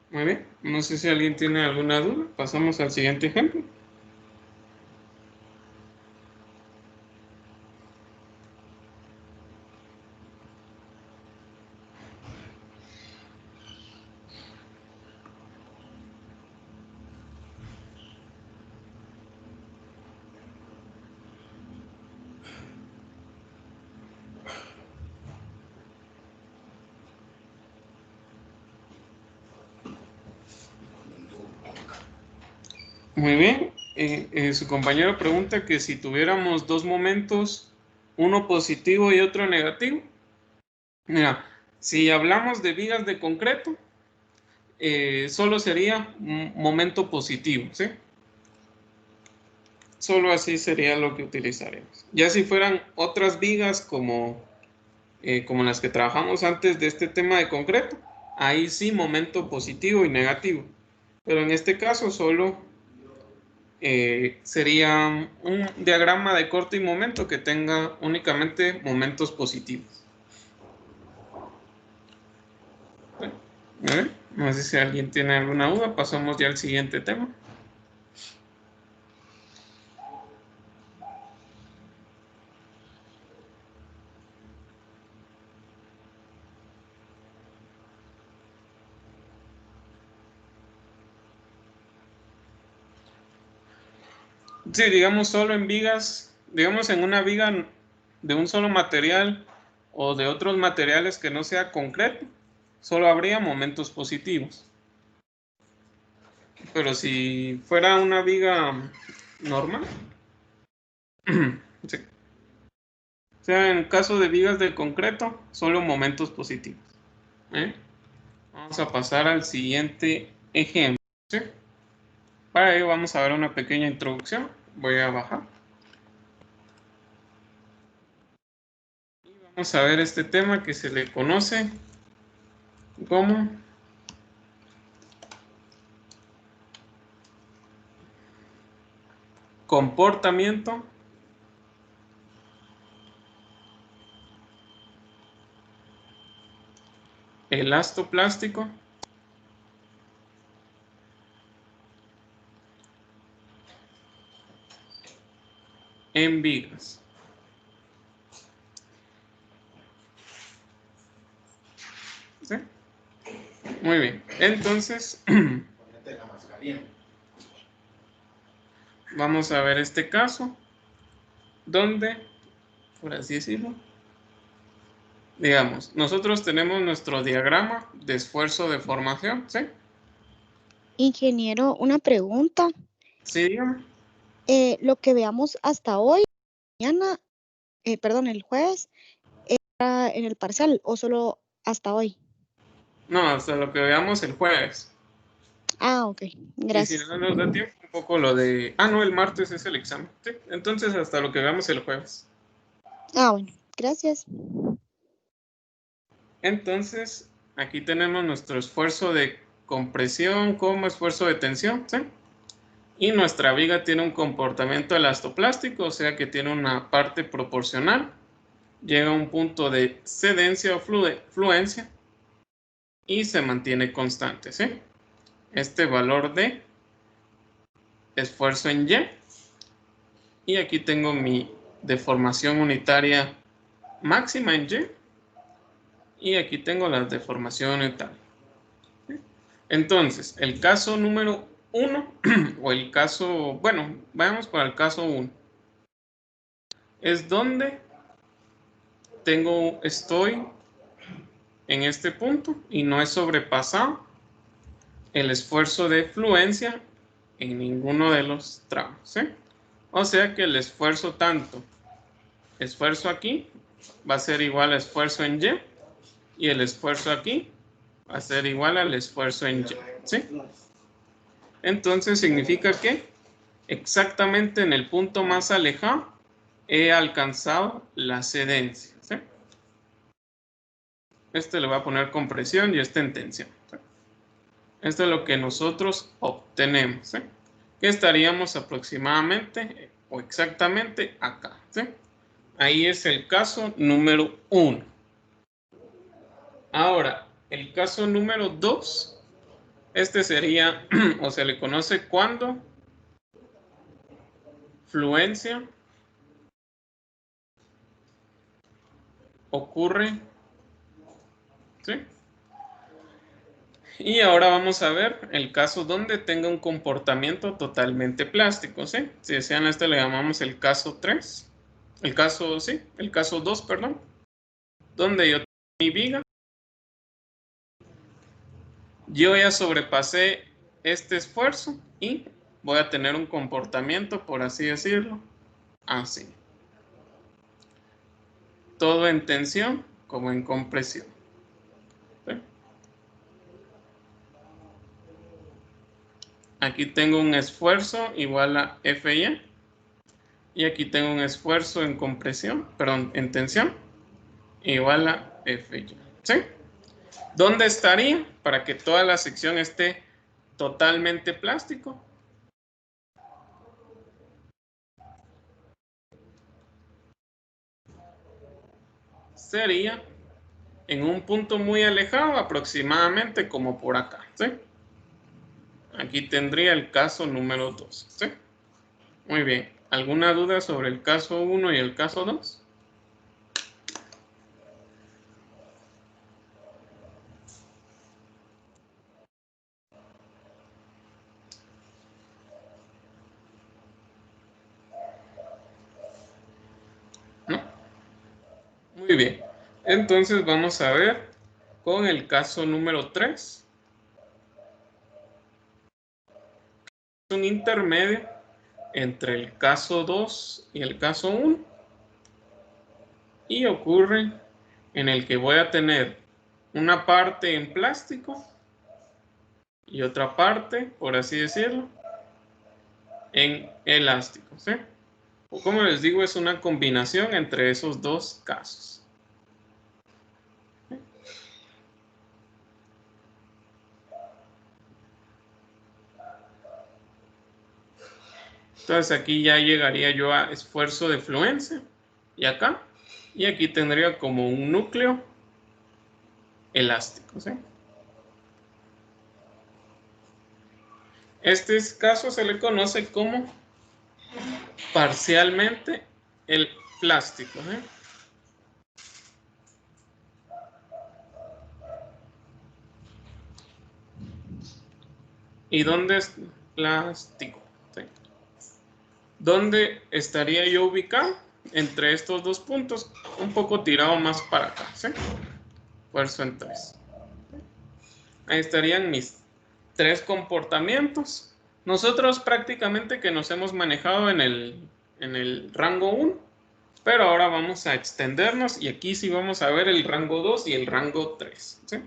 Speaker 1: Muy bien, no sé si alguien tiene alguna duda. Pasamos al siguiente ejemplo. Muy bien, su compañero pregunta que si tuviéramos dos momentos, uno positivo y otro negativo. Mira, si hablamos de vigas de concreto, solo sería un momento positivo, ¿sí? solo así sería lo que utilizaremos. Ya si fueran otras vigas como las que trabajamos antes de este tema de concreto, ahí sí momento positivo y negativo. Pero en este caso solo sería un diagrama de corte y momento que tenga únicamente momentos positivos. Bueno, a ver, no sé si alguien tiene alguna duda, pasamos ya al siguiente tema. Sí, digamos solo en vigas, digamos en una viga de un solo material o de otros materiales que no sea concreto, solo habría momentos positivos. Pero si fuera una viga normal, sí. O sea, en caso de vigas de concreto, solo momentos positivos. ¿Eh? Vamos a pasar al siguiente ejemplo. ¿Sí? Para ello vamos a ver una pequeña introducción. Voy a bajar. Y vamos a ver este tema que se le conoce como comportamiento elastoplástico en vigas. ¿Sí? Muy bien. Entonces, vamos a ver este caso donde, por así decirlo, digamos, nosotros tenemos nuestro diagrama de esfuerzo de formación, ¿sí?
Speaker 6: Ingeniero, una pregunta.
Speaker 1: Sí, dígame.
Speaker 6: Lo que veamos hasta hoy, mañana, perdón, el jueves, ¿era en el parcial o solo hasta hoy?
Speaker 1: No, hasta lo que veamos el jueves.
Speaker 6: Ah, ok,
Speaker 1: Y si
Speaker 6: gracias.
Speaker 1: no nos da tiempo, un poco lo de... Ah, no, el martes es el examen, ¿sí? Entonces hasta lo que veamos el jueves.
Speaker 6: Ah, bueno, gracias.
Speaker 1: Entonces, aquí tenemos nuestro esfuerzo de compresión como esfuerzo de tensión, ¿sí? Y nuestra viga tiene un comportamiento elastoplástico, o sea que tiene una parte proporcional. Llega a un punto de cedencia o fluencia y se mantiene constante, ¿sí? Este valor de esfuerzo en Y. Y aquí tengo mi deformación unitaria máxima en Y. Y aquí tengo la deformación unitaria. Entonces, el caso número 1, o el caso, bueno, vayamos para el caso 1. Es donde estoy en este punto y no he sobrepasado el esfuerzo de fluencia en ninguno de los tramos, ¿sí? O sea que el esfuerzo esfuerzo aquí va a ser igual a esfuerzo en Y y el esfuerzo aquí va a ser igual al esfuerzo en Y, ¿sí? Entonces significa que exactamente en el punto más alejado he alcanzado la cedencia, ¿sí? Este le voy a poner compresión y este en tensión, ¿sí? Esto es lo que nosotros obtenemos, ¿sí? Que estaríamos aproximadamente o exactamente acá, ¿sí? Ahí es el caso número 1. Ahora, el caso número 2, este sería, o se le conoce cuando fluencia ocurre, ¿sí? Y ahora vamos a ver el caso donde tenga un comportamiento totalmente plástico, ¿sí? Si desean, a este le llamamos el caso 3. El caso 2, perdón. Donde yo tengo mi viga. Yo ya sobrepasé este esfuerzo y voy a tener un comportamiento, por así decirlo, así. Todo en tensión como en compresión. ¿Sí? Aquí tengo un esfuerzo igual a FY Y aquí tengo un esfuerzo en compresión, perdón, en tensión, igual a Fy. ¿Sí? ¿Dónde estaría para que toda la sección esté totalmente plástico? Sería en un punto muy alejado, aproximadamente como por acá, ¿sí? Aquí tendría el caso número 2, ¿sí? Muy bien. ¿Alguna duda sobre el caso 1 y el caso 2? ¿No? Muy bien. Entonces vamos a ver con el caso número 3. Es un intermedio entre el caso 2 y el caso 1. Y ocurre en el que voy a tener una parte en plástico y otra parte, por así decirlo, en elástico, ¿sí? O como les digo, es una combinación entre esos dos casos. Entonces aquí ya llegaría yo a esfuerzo de fluencia y acá, y aquí tendría como un núcleo elástico, ¿sí? Este caso se le conoce como parcialmente el plástico, ¿sí? ¿Y dónde es plástico? ¿Sí? ¿Dónde estaría yo ubicado? Entre estos dos puntos, un poco tirado más para acá, ¿sí? Esfuerzo en 3. Ahí estarían mis 3 comportamientos. Nosotros prácticamente que nos hemos manejado en el rango 1, pero ahora vamos a extendernos y aquí sí vamos a ver el rango 2 y el rango 3, ¿sí?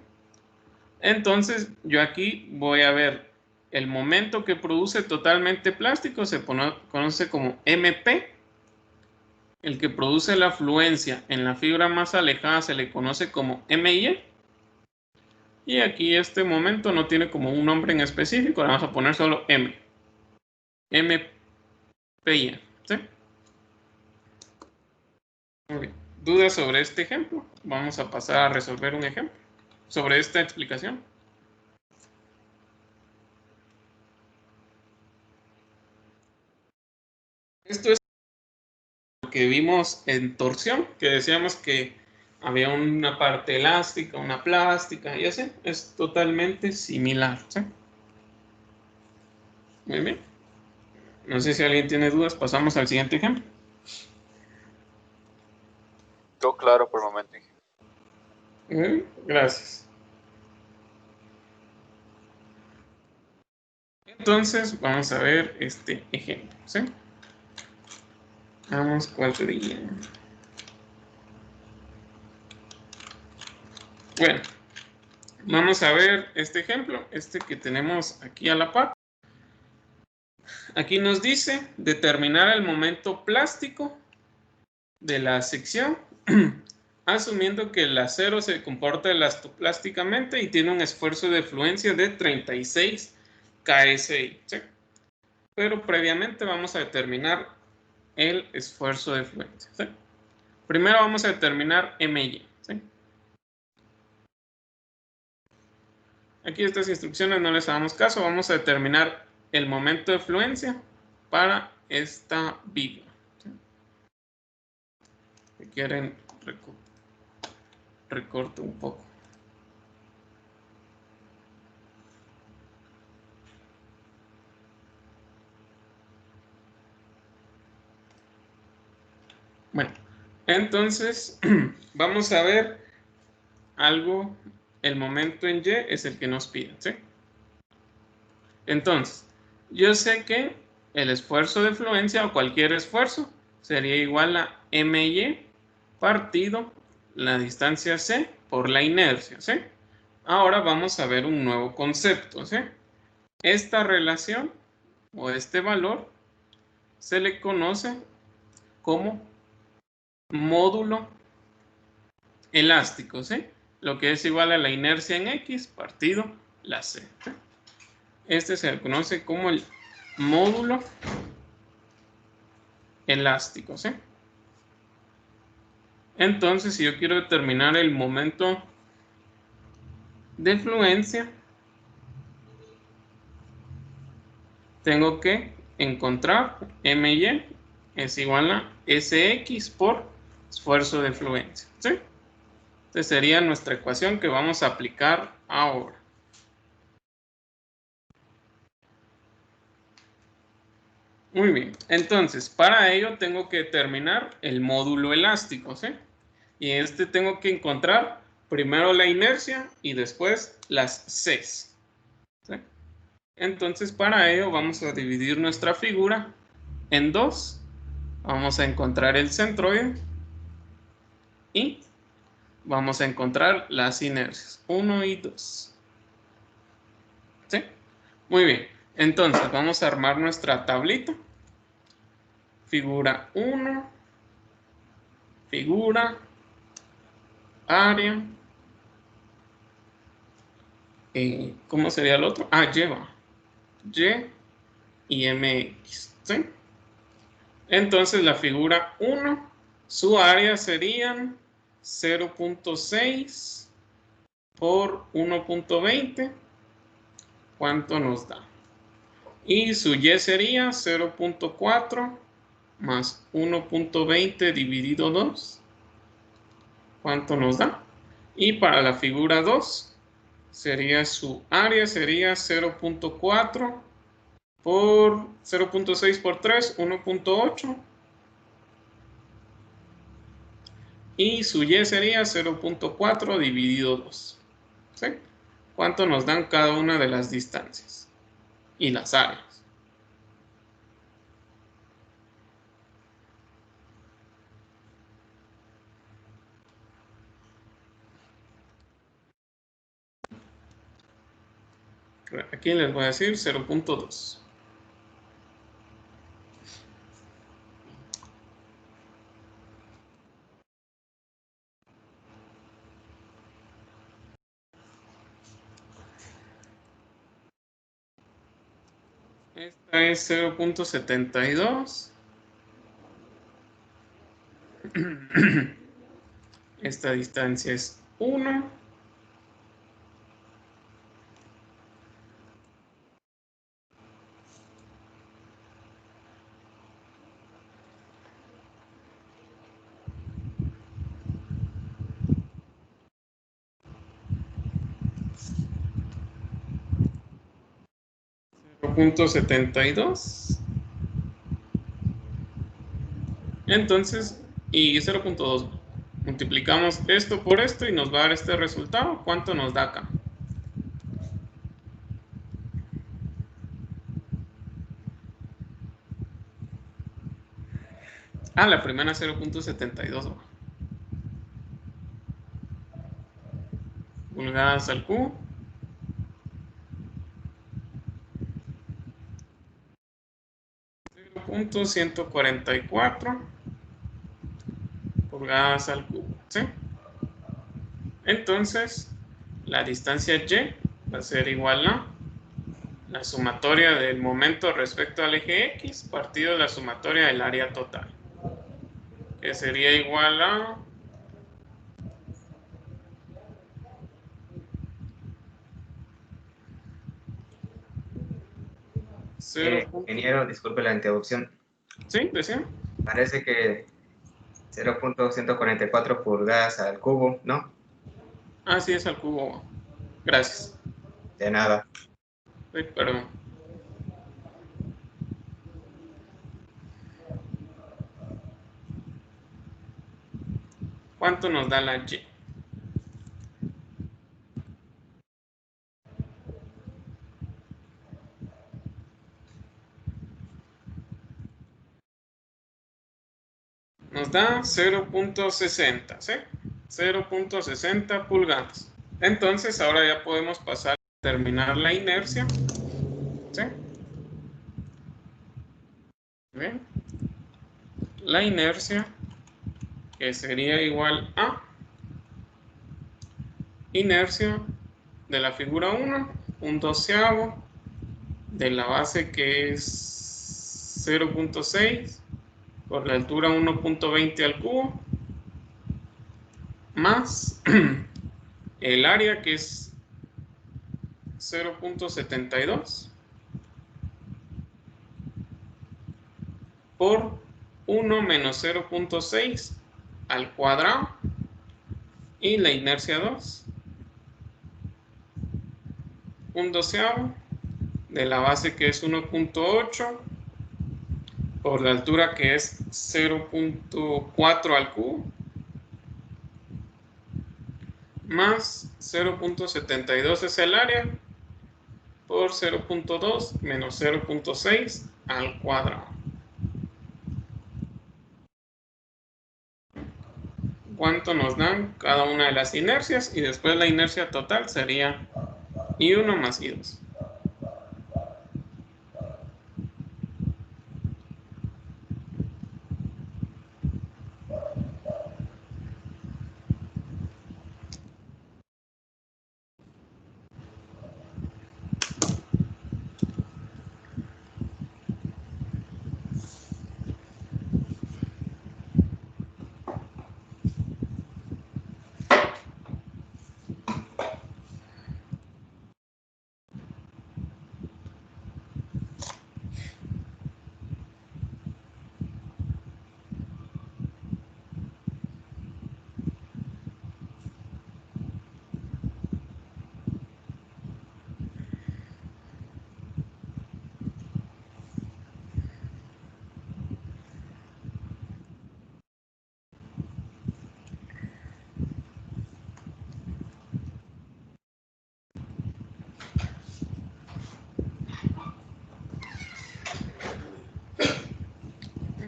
Speaker 1: Entonces yo aquí voy a ver el momento que produce totalmente plástico, se conoce como MP. El que produce la fluencia en la fibra más alejada se le conoce como MY. Y aquí este momento no tiene como un nombre en específico, le vamos a poner solo M. MPY, ¿sí? Muy bien. ¿Dudas sobre este ejemplo? Vamos a pasar a resolver un ejemplo sobre esta explicación. Esto es lo que vimos en torsión, que decíamos que había una parte elástica, una plástica y así. Es totalmente similar, ¿sí? Muy bien. No sé si alguien tiene dudas, pasamos al siguiente ejemplo.
Speaker 4: Todo claro por el momento.
Speaker 1: Muy bien, gracias. Entonces, vamos a ver este ejemplo, ¿sí? Vamos, ¿cuál sería? Bueno, vamos a ver este ejemplo, este que tenemos aquí a la par. Aquí nos dice determinar el momento plástico de la sección, asumiendo que el acero se comporta elastoplásticamente y tiene un esfuerzo de fluencia de 36 KSI, ¿sí? Pero previamente vamos a determinar el esfuerzo de fluencia, ¿sí? Primero vamos a determinar MY, ¿sí? Aquí estas instrucciones no les damos caso, vamos a determinar el momento de fluencia para esta viga, ¿sí? Si quieren, recorto un poco. Bueno, entonces vamos a ver algo, el momento en Y es el que nos piden, ¿sí? Entonces, yo sé que el esfuerzo de fluencia o cualquier esfuerzo sería igual a MY partido la distancia C por la inercia, ¿sí? Ahora vamos a ver un nuevo concepto, ¿sí? Esta relación o este valor se le conoce como módulo elástico, ¿sí? Lo que es igual a la inercia en X partido la C, ¿sí? Este se le conoce como el módulo elástico, ¿sí? Entonces, si yo quiero determinar el momento de fluencia, tengo que encontrar MY es igual a SX por esfuerzo de fluencia, ¿sí? Esta sería nuestra ecuación que vamos a aplicar ahora. Muy bien, entonces para ello tengo que determinar el módulo elástico, ¿sí? Y tengo que encontrar primero la inercia y después las Cs, ¿sí? Entonces para ello vamos a dividir nuestra figura en dos. Vamos a encontrar el centroide y vamos a encontrar las inercias 1 y 2. ¿Sí? Muy bien, entonces vamos a armar nuestra tablita. Figura 1, figura, área. ¿Cómo sería el otro? Lleva Y y MX, ¿sí? Entonces la figura 1, su área serían 0.6 por 1.20. ¿Cuánto nos da? Y su Y sería 0.4 más 1.20 dividido 2. ¿Cuánto nos da? Y para la figura 2, sería su área sería 0.4 por 0.6 por 3, 1.8. Y su Y sería 0.4 dividido 2. ¿Sí? ¿Cuánto nos dan cada una de las distancias? Y las áreas. Aquí les voy a decir 0.2. Esta es 0.72. Esta distancia es 1. .72. Entonces, y 0.2. Multiplicamos esto por esto y nos va a dar este resultado. ¿Cuánto nos da acá? La primera 0.72 pulgadas al cubo. .144 pulgadas al cubo, ¿sí? Entonces, la distancia Y va a ser igual a la sumatoria del momento respecto al eje X partido de la sumatoria del área total, que sería igual a
Speaker 5: ingeniero, disculpe la interrupción.
Speaker 1: ¿Sí? ¿Decía?
Speaker 5: Parece que 0.144 pulgadas al cubo, ¿no?
Speaker 1: Sí, es al cubo. Gracias.
Speaker 5: De nada.
Speaker 1: Perdón. ¿Cuánto nos da la Y? Nos da 0.60, ¿sí? 0.60 pulgadas. Entonces, ahora ya podemos pasar a determinar la inercia, ¿sí? Bien. la inercia, que sería igual a inercia de la figura 1, un doceavo de la base que es 0.6 por la altura 1.20 al cubo, más el área que es 0.72 por 1 menos 0.6 al cuadrado y la inercia 2, un doceavo de la base que es 1.8 por la altura que es 0.4 al cubo, más 0.72 es el área por 0.2 menos 0.6 al cuadrado. ¿Cuánto nos dan cada una de las inercias? Y después la inercia total sería I1 más I2.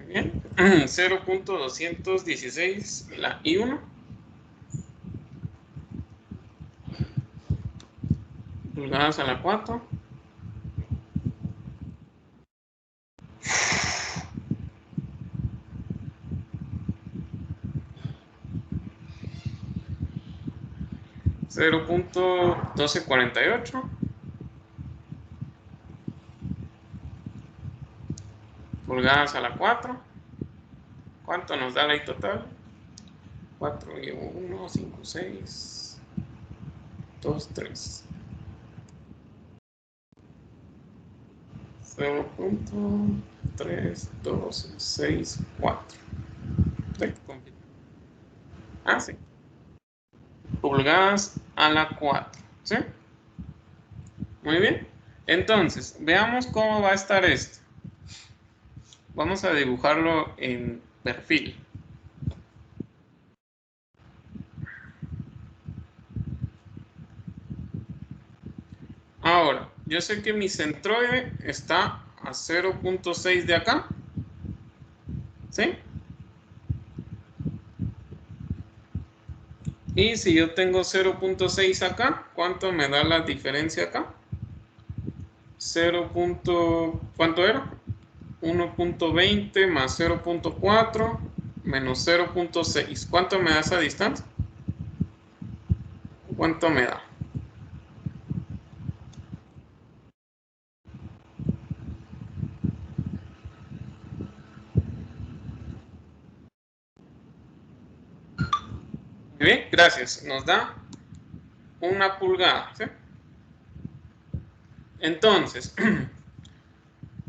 Speaker 1: Bien, 0.216 la I1 pulgadas a la 4 0.1248 pulgadas a la 4. ¿Cuánto nos da la I total? 4 y 1, 5, 6, 2, 3. 0.3264. Ah, sí. Pulgadas a la 4. ¿Sí? Muy bien. Entonces, veamos cómo va a estar esto. Vamos a dibujarlo en perfil. Ahora, yo sé que mi centroide está a 0.6 de acá. ¿Sí? Y si yo tengo 0.6 acá, ¿cuánto me da la diferencia acá? 0. ¿Cuánto era? 1.20 más 0.4 menos 0.6. ¿Cuánto me da esa distancia? ¿Cuánto me da? Muy bien, gracias. Nos da 1 pulgada. ¿Sí? Entonces,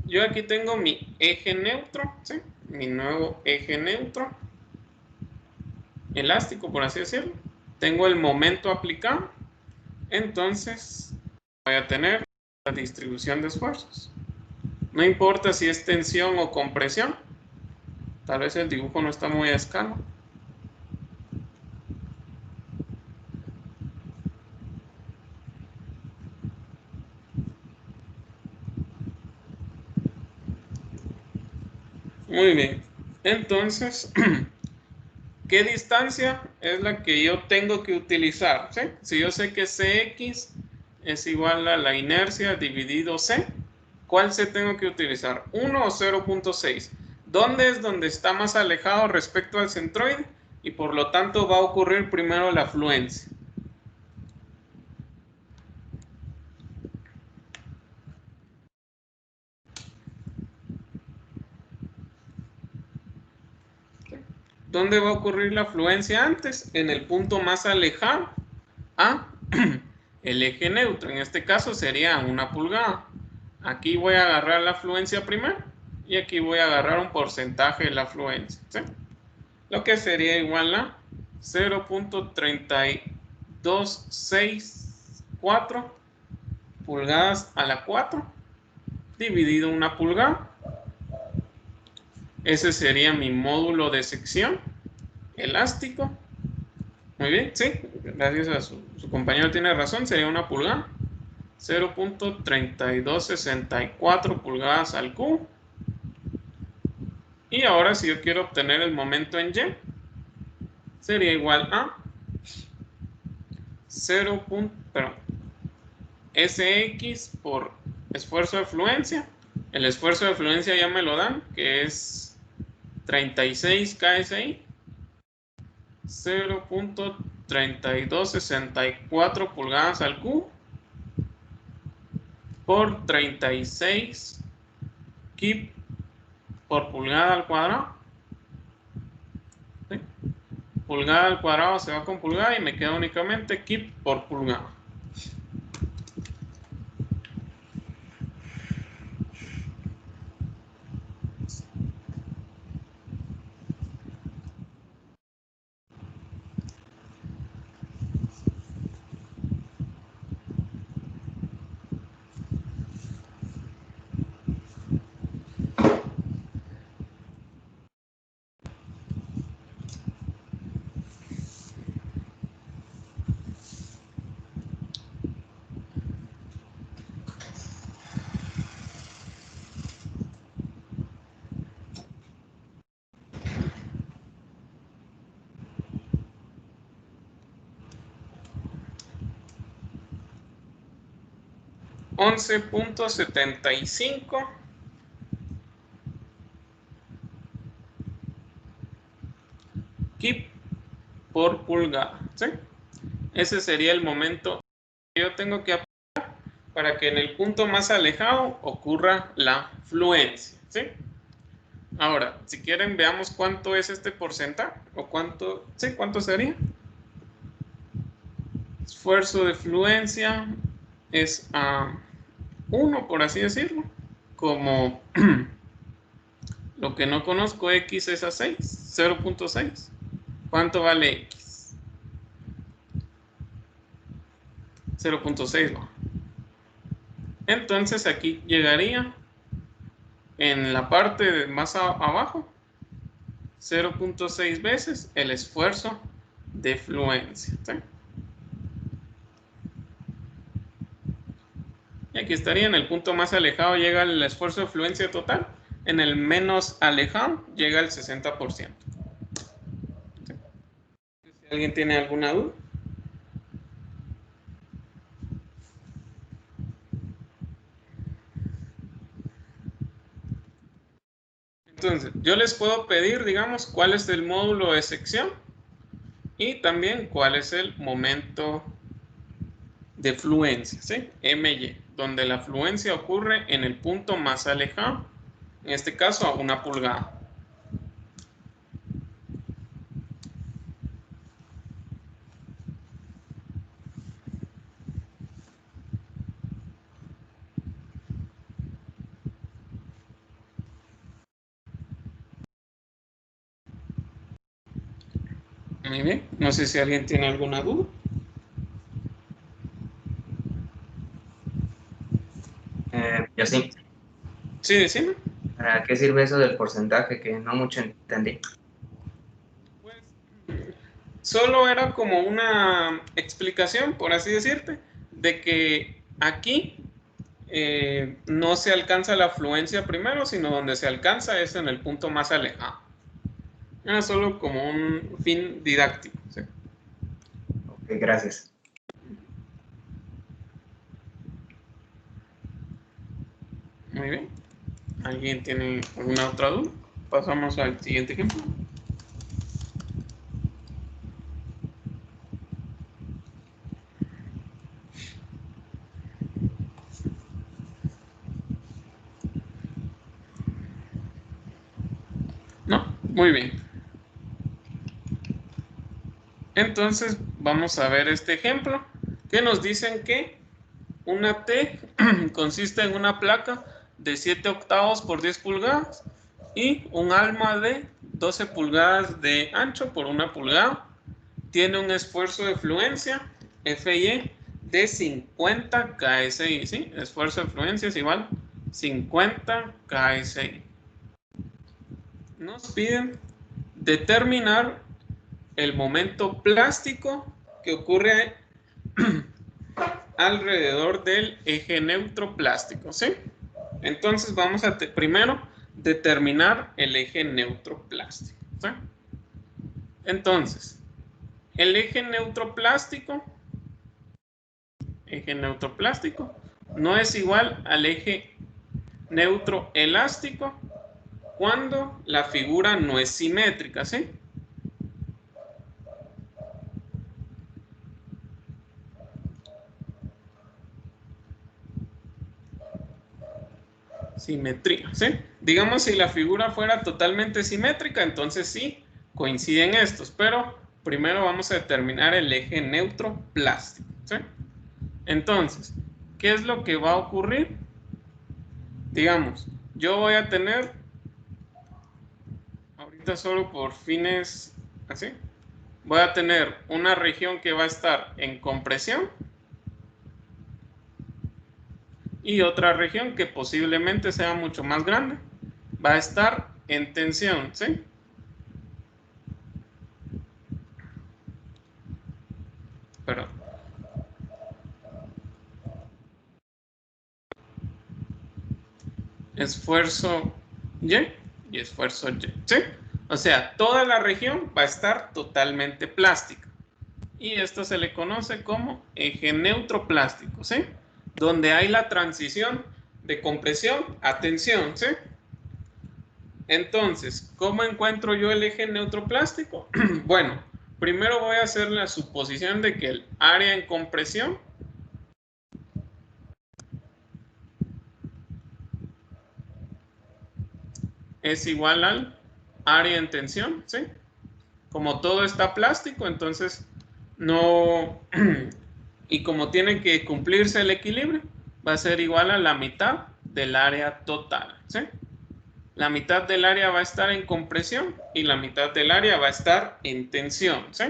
Speaker 1: yo aquí tengo mi eje neutro, ¿sí? Mi nuevo eje neutro, elástico, por así decirlo. Tengo el momento aplicado. Entonces, voy a tener la distribución de esfuerzos. No importa si es tensión o compresión. Tal vez el dibujo no está muy a escala. Muy bien. Entonces, ¿qué distancia es la que yo tengo que utilizar? ¿Sí? Si yo sé que Cx es igual a la inercia dividido C, ¿cuál C tengo que utilizar? ¿1 o 0.6? ¿Dónde es donde está más alejado respecto al centroide? Y por lo tanto va a ocurrir primero la afluencia. ¿Dónde va a ocurrir la afluencia antes? En el punto más alejado a el eje neutro. En este caso sería 1 pulgada. Aquí voy a agarrar la afluencia primero y aquí voy a agarrar un porcentaje de la afluencia, ¿sí? Lo que sería igual a 0.3264 pulgadas a la 4 dividido 1 pulgada. Ese sería mi módulo de sección elástico. Muy bien, sí, gracias a su compañero tiene razón, sería 1 pulgada. 0.3264 pulgadas al cubo. Y ahora si yo quiero obtener el momento en Y, sería igual a 0. Sx por esfuerzo de fluencia. El esfuerzo de fluencia ya me lo dan, que es 36 KSI. 0.3264 pulgadas al cubo por 36 kip por pulgada al cuadrado. ¿Sí? Pulgada al cuadrado se va con pulgada y me queda únicamente kip por pulgada. $11.75 kip por pulgada, ¿sí? Ese sería el momento que yo tengo que aplicar para que en el punto más alejado ocurra la fluencia, ¿sí? Ahora, si quieren, veamos cuánto es este porcentaje o cuánto sería. Esfuerzo de fluencia es a 1, por así decirlo. Como lo que no conozco, X es a 6, 0.6. ¿Cuánto vale X? 0.6, ¿no? Entonces aquí llegaría en la parte más abajo 0.6 veces el esfuerzo de fluencia, ¿sí? Y aquí estaría en el punto más alejado llega el esfuerzo de fluencia total, en el menos alejado llega el 60%. ¿Sí? Si alguien tiene alguna duda. Entonces, yo les puedo pedir, digamos, cuál es el módulo de sección y también cuál es el momento de fluencia, ¿sí? MY, donde la fluencia ocurre en el punto más alejado, en este caso a 1 pulgada. Muy bien, no sé si alguien tiene alguna duda.
Speaker 5: Yo sí.
Speaker 1: Sí, decime.
Speaker 5: ¿Para qué sirve eso del porcentaje? Que no mucho entendí.
Speaker 1: Pues, solo era como una explicación, por así decirte, de que aquí no se alcanza la fluencia primero, sino donde se alcanza es en el punto más alejado. Era solo como un fin didáctico, ¿sí?
Speaker 5: Ok, gracias.
Speaker 1: Muy bien. ¿Alguien tiene alguna otra duda? Pasamos al siguiente ejemplo. ¿No? Muy bien. Entonces vamos a ver este ejemplo que nos dicen que una T consiste en una placa de 7 octavos por 10 pulgadas y un alma de 12 pulgadas de ancho por 1 pulgada. Tiene un esfuerzo de fluencia FY de 50 KSI. ¿Sí? Esfuerzo de fluencia es igual 50 KSI. Nos piden determinar el momento plástico que ocurre alrededor del eje neutro plástico, ¿sí? Entonces vamos a primero determinar el eje neutro plástico, ¿sí? Entonces, el eje neutro plástico no es igual al eje neutro elástico cuando la figura no es simétrica, ¿sí? Simetría, ¿sí? Digamos, si la figura fuera totalmente simétrica, entonces sí, coinciden estos, pero primero vamos a determinar el eje neutro plástico, ¿sí? Entonces, ¿qué es lo que va a ocurrir? Digamos, yo voy a tener, ahorita solo por fines así, voy a tener una región que va a estar en compresión y otra región que posiblemente sea mucho más grande, va a estar en tensión, ¿sí? Perdón. Esfuerzo Y y esfuerzo Y, ¿sí? O sea, toda la región va a estar totalmente plástica. Y esto se le conoce como eje neutro plástico, ¿sí? Donde hay la transición de compresión a tensión, ¿sí? Entonces, ¿cómo encuentro yo el eje neutro plástico? Bueno, primero voy a hacer la suposición de que el área en compresión es igual al área en tensión, ¿sí? Como todo está plástico, entonces no, y como tiene que cumplirse el equilibrio, va a ser igual a la mitad del área total, ¿sí? La mitad del área va a estar en compresión y la mitad del área va a estar en tensión, ¿sí?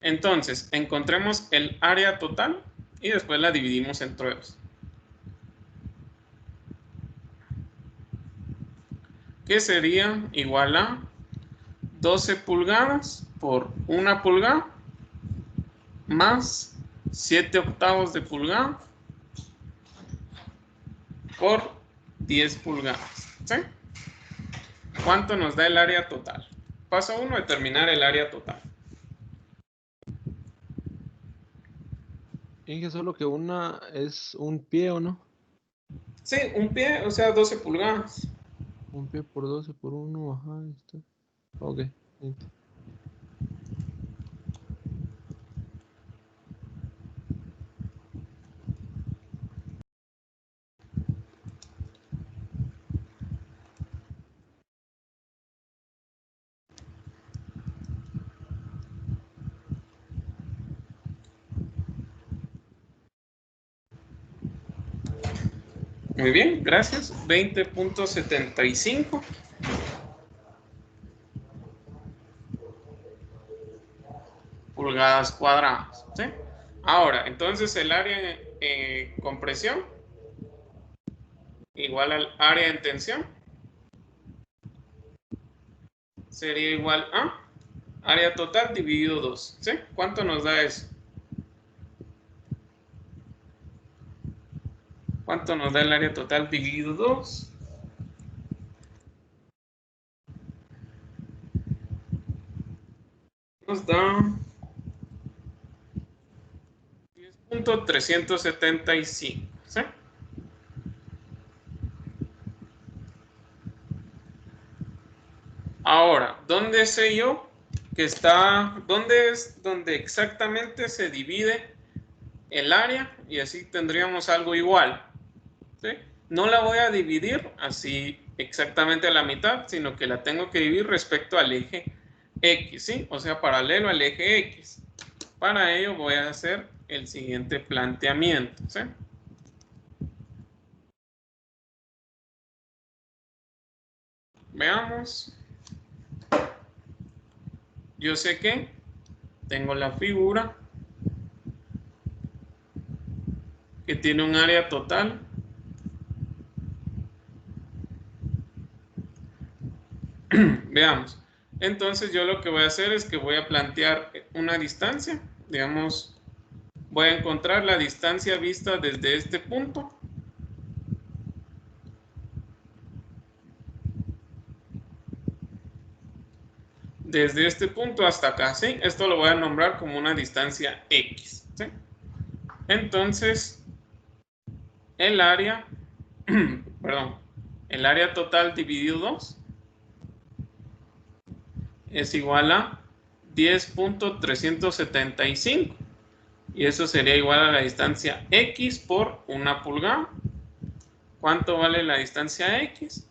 Speaker 1: Entonces, encontremos el área total y después la dividimos entre dos. Que sería igual a 12 pulgadas por 1 pulgada más 7 octavos de pulgada por 10 pulgadas, ¿sí? ¿Cuánto nos da el área total? Paso 1, determinar el área total.
Speaker 3: Dije solo que una es un pie, ¿o no?
Speaker 1: Sí, un pie, o sea, 12 pulgadas.
Speaker 3: Un pie por 12 por 1, ajá, ahí está. Ok. Listo.
Speaker 1: Muy bien, gracias. 20.75 pulgadas cuadradas, ¿sí? Ahora, entonces el área en compresión igual al área en tensión sería igual a área total dividido 2, ¿sí? ¿Cuánto nos da eso? ¿Cuánto nos da el área total dividido 2? Nos da 10.375, ¿sí? Ahora, ¿dónde sé yo que está, dónde es donde exactamente se divide el área? Y así tendríamos algo igual, ¿sí? No la voy a dividir así exactamente a la mitad, sino que la tengo que dividir respecto al eje X, ¿sí? O sea, paralelo al eje X. Para ello voy a hacer el siguiente planteamiento, ¿sí? Veamos. Yo sé que tengo la figura que tiene un área total veamos. Entonces yo lo que voy a hacer es que voy a plantear una distancia. Digamos, voy a encontrar la distancia vista desde este punto. Desde este punto hasta acá, ¿sí? Esto lo voy a nombrar como una distancia X, ¿sí? Entonces, el área, perdón, el área total dividido 2 es igual a 10.375 y eso sería igual a la distancia X por 1 pulgada. ¿Cuánto vale la distancia X?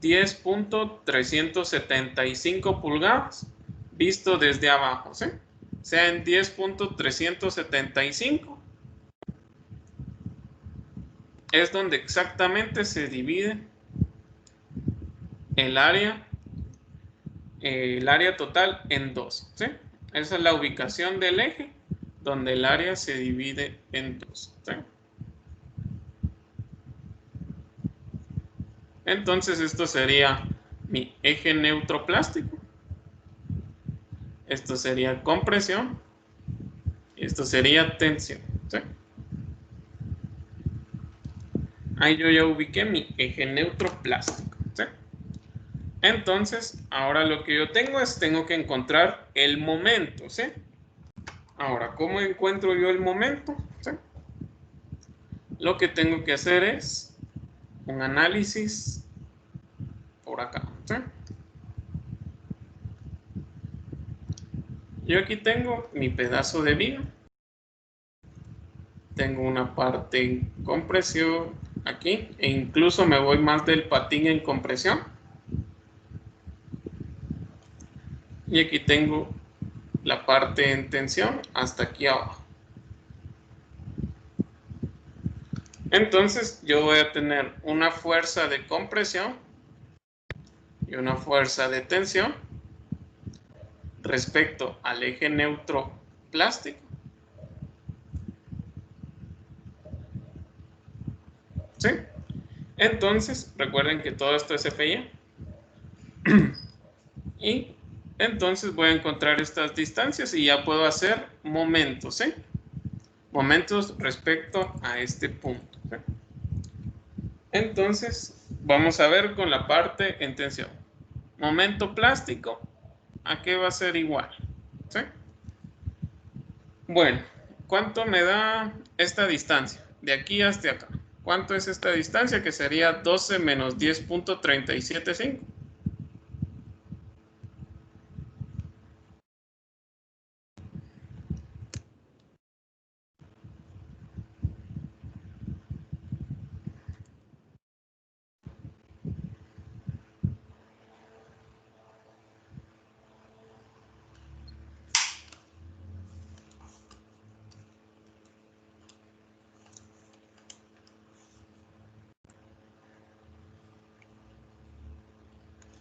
Speaker 1: 10.375 pulgadas visto desde abajo, ¿sí? O sea, en 10.375 es donde exactamente se divide el área total en 2, ¿sí? Esa es la ubicación del eje donde el área se divide en 2, ¿sí? Entonces esto sería mi eje neutro plástico. Esto sería compresión. Esto sería tensión, ¿sí? Ahí yo ya ubiqué mi eje neutro plástico, ¿sí? Entonces, ahora lo que yo tengo que encontrar el momento, ¿sí? Ahora, ¿cómo encuentro yo el momento? ¿Sí? Lo que tengo que hacer es un análisis por acá, ¿sí? Yo aquí tengo mi pedazo de viga. Tengo una parte en compresión aquí e incluso me voy más del patín en compresión. Y aquí tengo la parte en tensión hasta aquí abajo. Entonces yo voy a tener una fuerza de compresión y una fuerza de tensión respecto al eje neutro plástico. ¿Sí? Entonces, recuerden que todo esto es FI. Y entonces voy a encontrar estas distancias y ya puedo hacer momentos, ¿sí? Momentos respecto a este punto, ¿sí? Entonces, vamos a ver con la parte en tensión. Momento plástico, ¿a qué va a ser igual? ¿Sí? Bueno, ¿cuánto me da esta distancia? De aquí hasta acá. ¿Cuánto es esta distancia? Que sería 12 menos 10.375.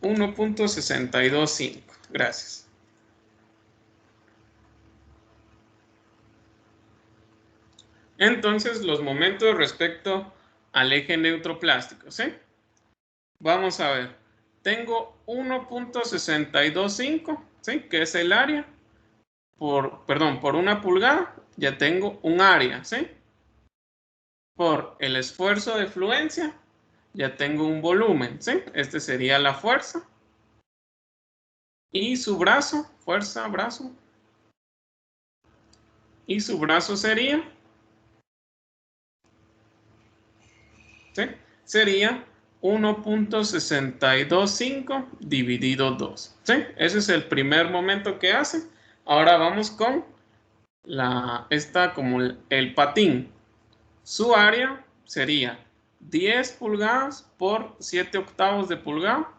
Speaker 1: 1.625. Gracias. Entonces, los momentos respecto al eje neutro plástico, ¿sí? Vamos a ver. Tengo 1.625, ¿sí? Que es el área. Por 1 pulgada, ya tengo un área, ¿sí? Por el esfuerzo de fluencia, ya tengo un volumen, ¿sí? Este sería la fuerza. Y su brazo, fuerza, brazo. Y su brazo sería, ¿sí? Sería 1.625 dividido 2. ¿Sí? Ese es el primer momento que hace. Ahora vamos con esta como el patín. Su área sería 10 pulgadas por 7 octavos de pulgada.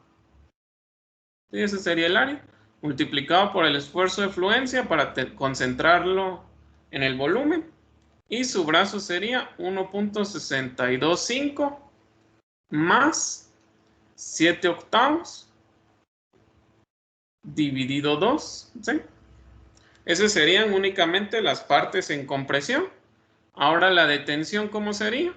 Speaker 1: ¿Sí? Ese sería el área. Multiplicado por el esfuerzo de fluencia para concentrarlo en el volumen. Y su brazo sería 1.625 más 7 octavos dividido 2. ¿Sí? Esas serían únicamente las partes en compresión. Ahora la de tensión, ¿cómo sería?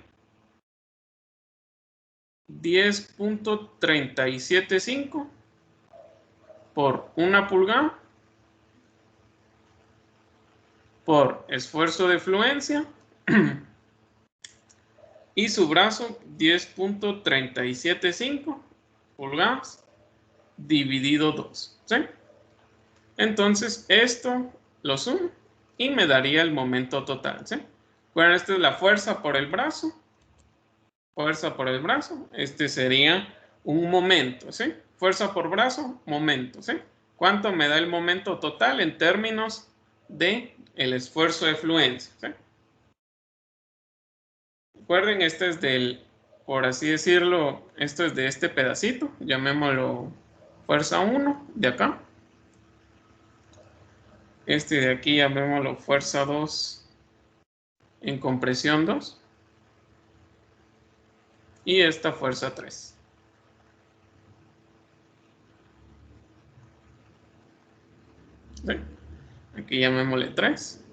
Speaker 1: 10.375 por 1 pulgada por esfuerzo de fluencia y su brazo 10.375 pulgadas dividido 2. ¿Sí? Entonces esto lo sumo y me daría el momento total. ¿Sí? Bueno, esta es la fuerza por el brazo. Fuerza por el brazo. Este sería un momento. ¿Sí? Fuerza por brazo, momento. ¿Sí? ¿Cuánto me da el momento total en términos de el esfuerzo de fluencia? ¿Sí? Recuerden, este es del, por así decirlo, esto es de este pedacito. Llamémoslo fuerza 1 de acá. Este de aquí llamémoslo fuerza 2 en compresión 2. Y esta fuerza 3. ¿Sí? Aquí llamémosle 3.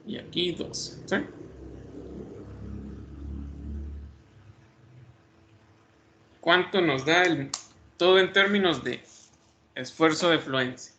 Speaker 1: Y aquí 2. ¿Sí? ¿Cuánto nos da todo en términos de esfuerzo de fluencia?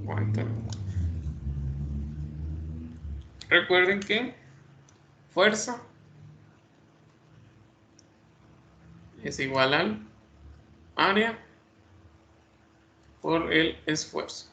Speaker 1: ¿Cuánto? Recuerden que fuerza es igual al área por el esfuerzo.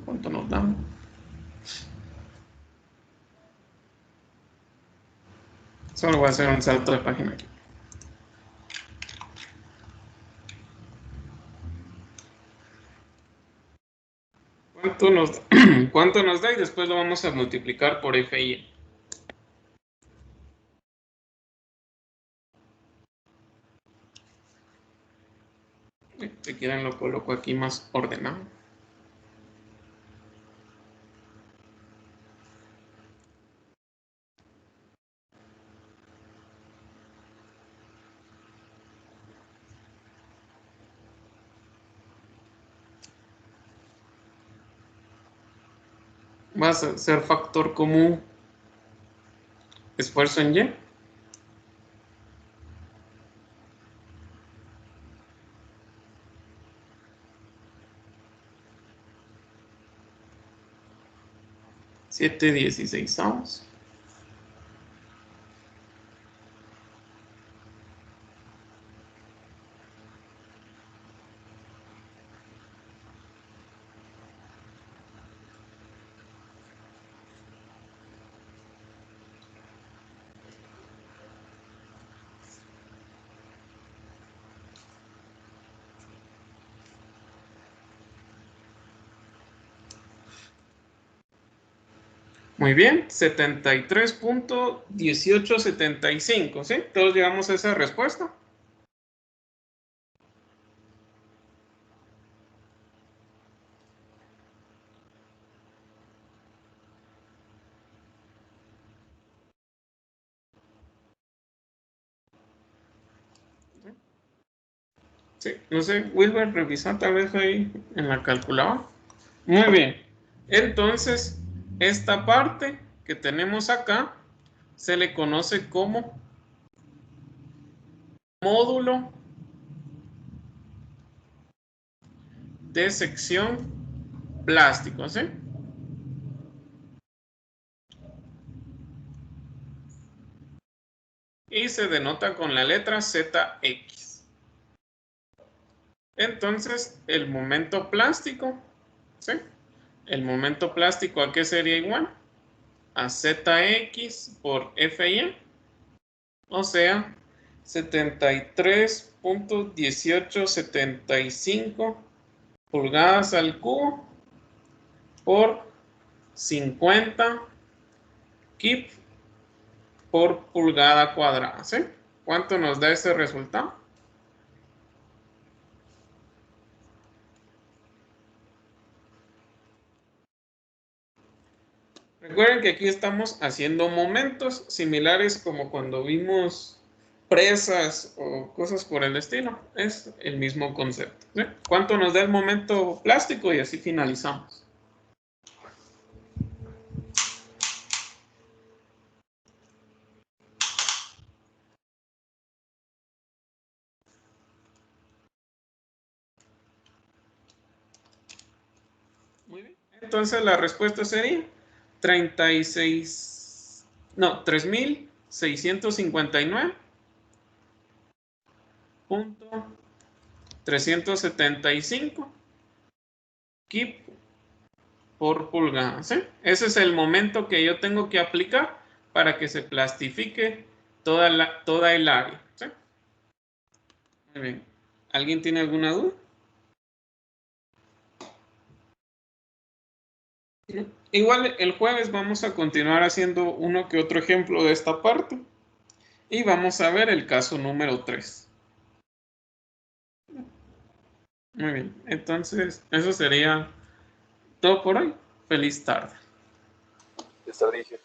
Speaker 1: ¿Cuánto nos da? Solo voy a hacer un salto de página aquí. ¿Cuánto nos da? Y después lo vamos a multiplicar por FI. Si quieren lo coloco aquí más ordenado. Va a ser factor común esfuerzo en Y. Siete 16avos. Muy bien, 73.1875, ¿sí? Todos llegamos a esa respuesta. Sí, no sé, Wilber, revisa tal vez ahí en la calculadora. Muy bien. Entonces, esta parte que tenemos acá se le conoce como módulo de sección plástico, ¿sí? Y se denota con la letra ZX. Entonces, el momento plástico, ¿sí? El momento plástico, ¿a qué sería igual? A ZX por FY, o sea, 73.1875 pulgadas al cubo por 50 kip por pulgada cuadrada, ¿sí? ¿Cuánto nos da ese resultado? Recuerden que aquí estamos haciendo momentos similares como cuando vimos presas o cosas por el estilo. Es el mismo concepto, ¿sí? ¿Cuánto nos da el momento plástico? Y así finalizamos. Muy bien. Entonces la respuesta sería 36.375 kip por pulgada, ¿sí? Ese es el momento que yo tengo que aplicar para que se plastifique toda el área, ¿sí? Muy bien. ¿Alguien tiene alguna duda? Igual el jueves vamos a continuar haciendo uno que otro ejemplo de esta parte y vamos a ver el caso número 3. Muy bien, entonces eso sería todo por hoy. Feliz tarde.
Speaker 4: Desperdicio.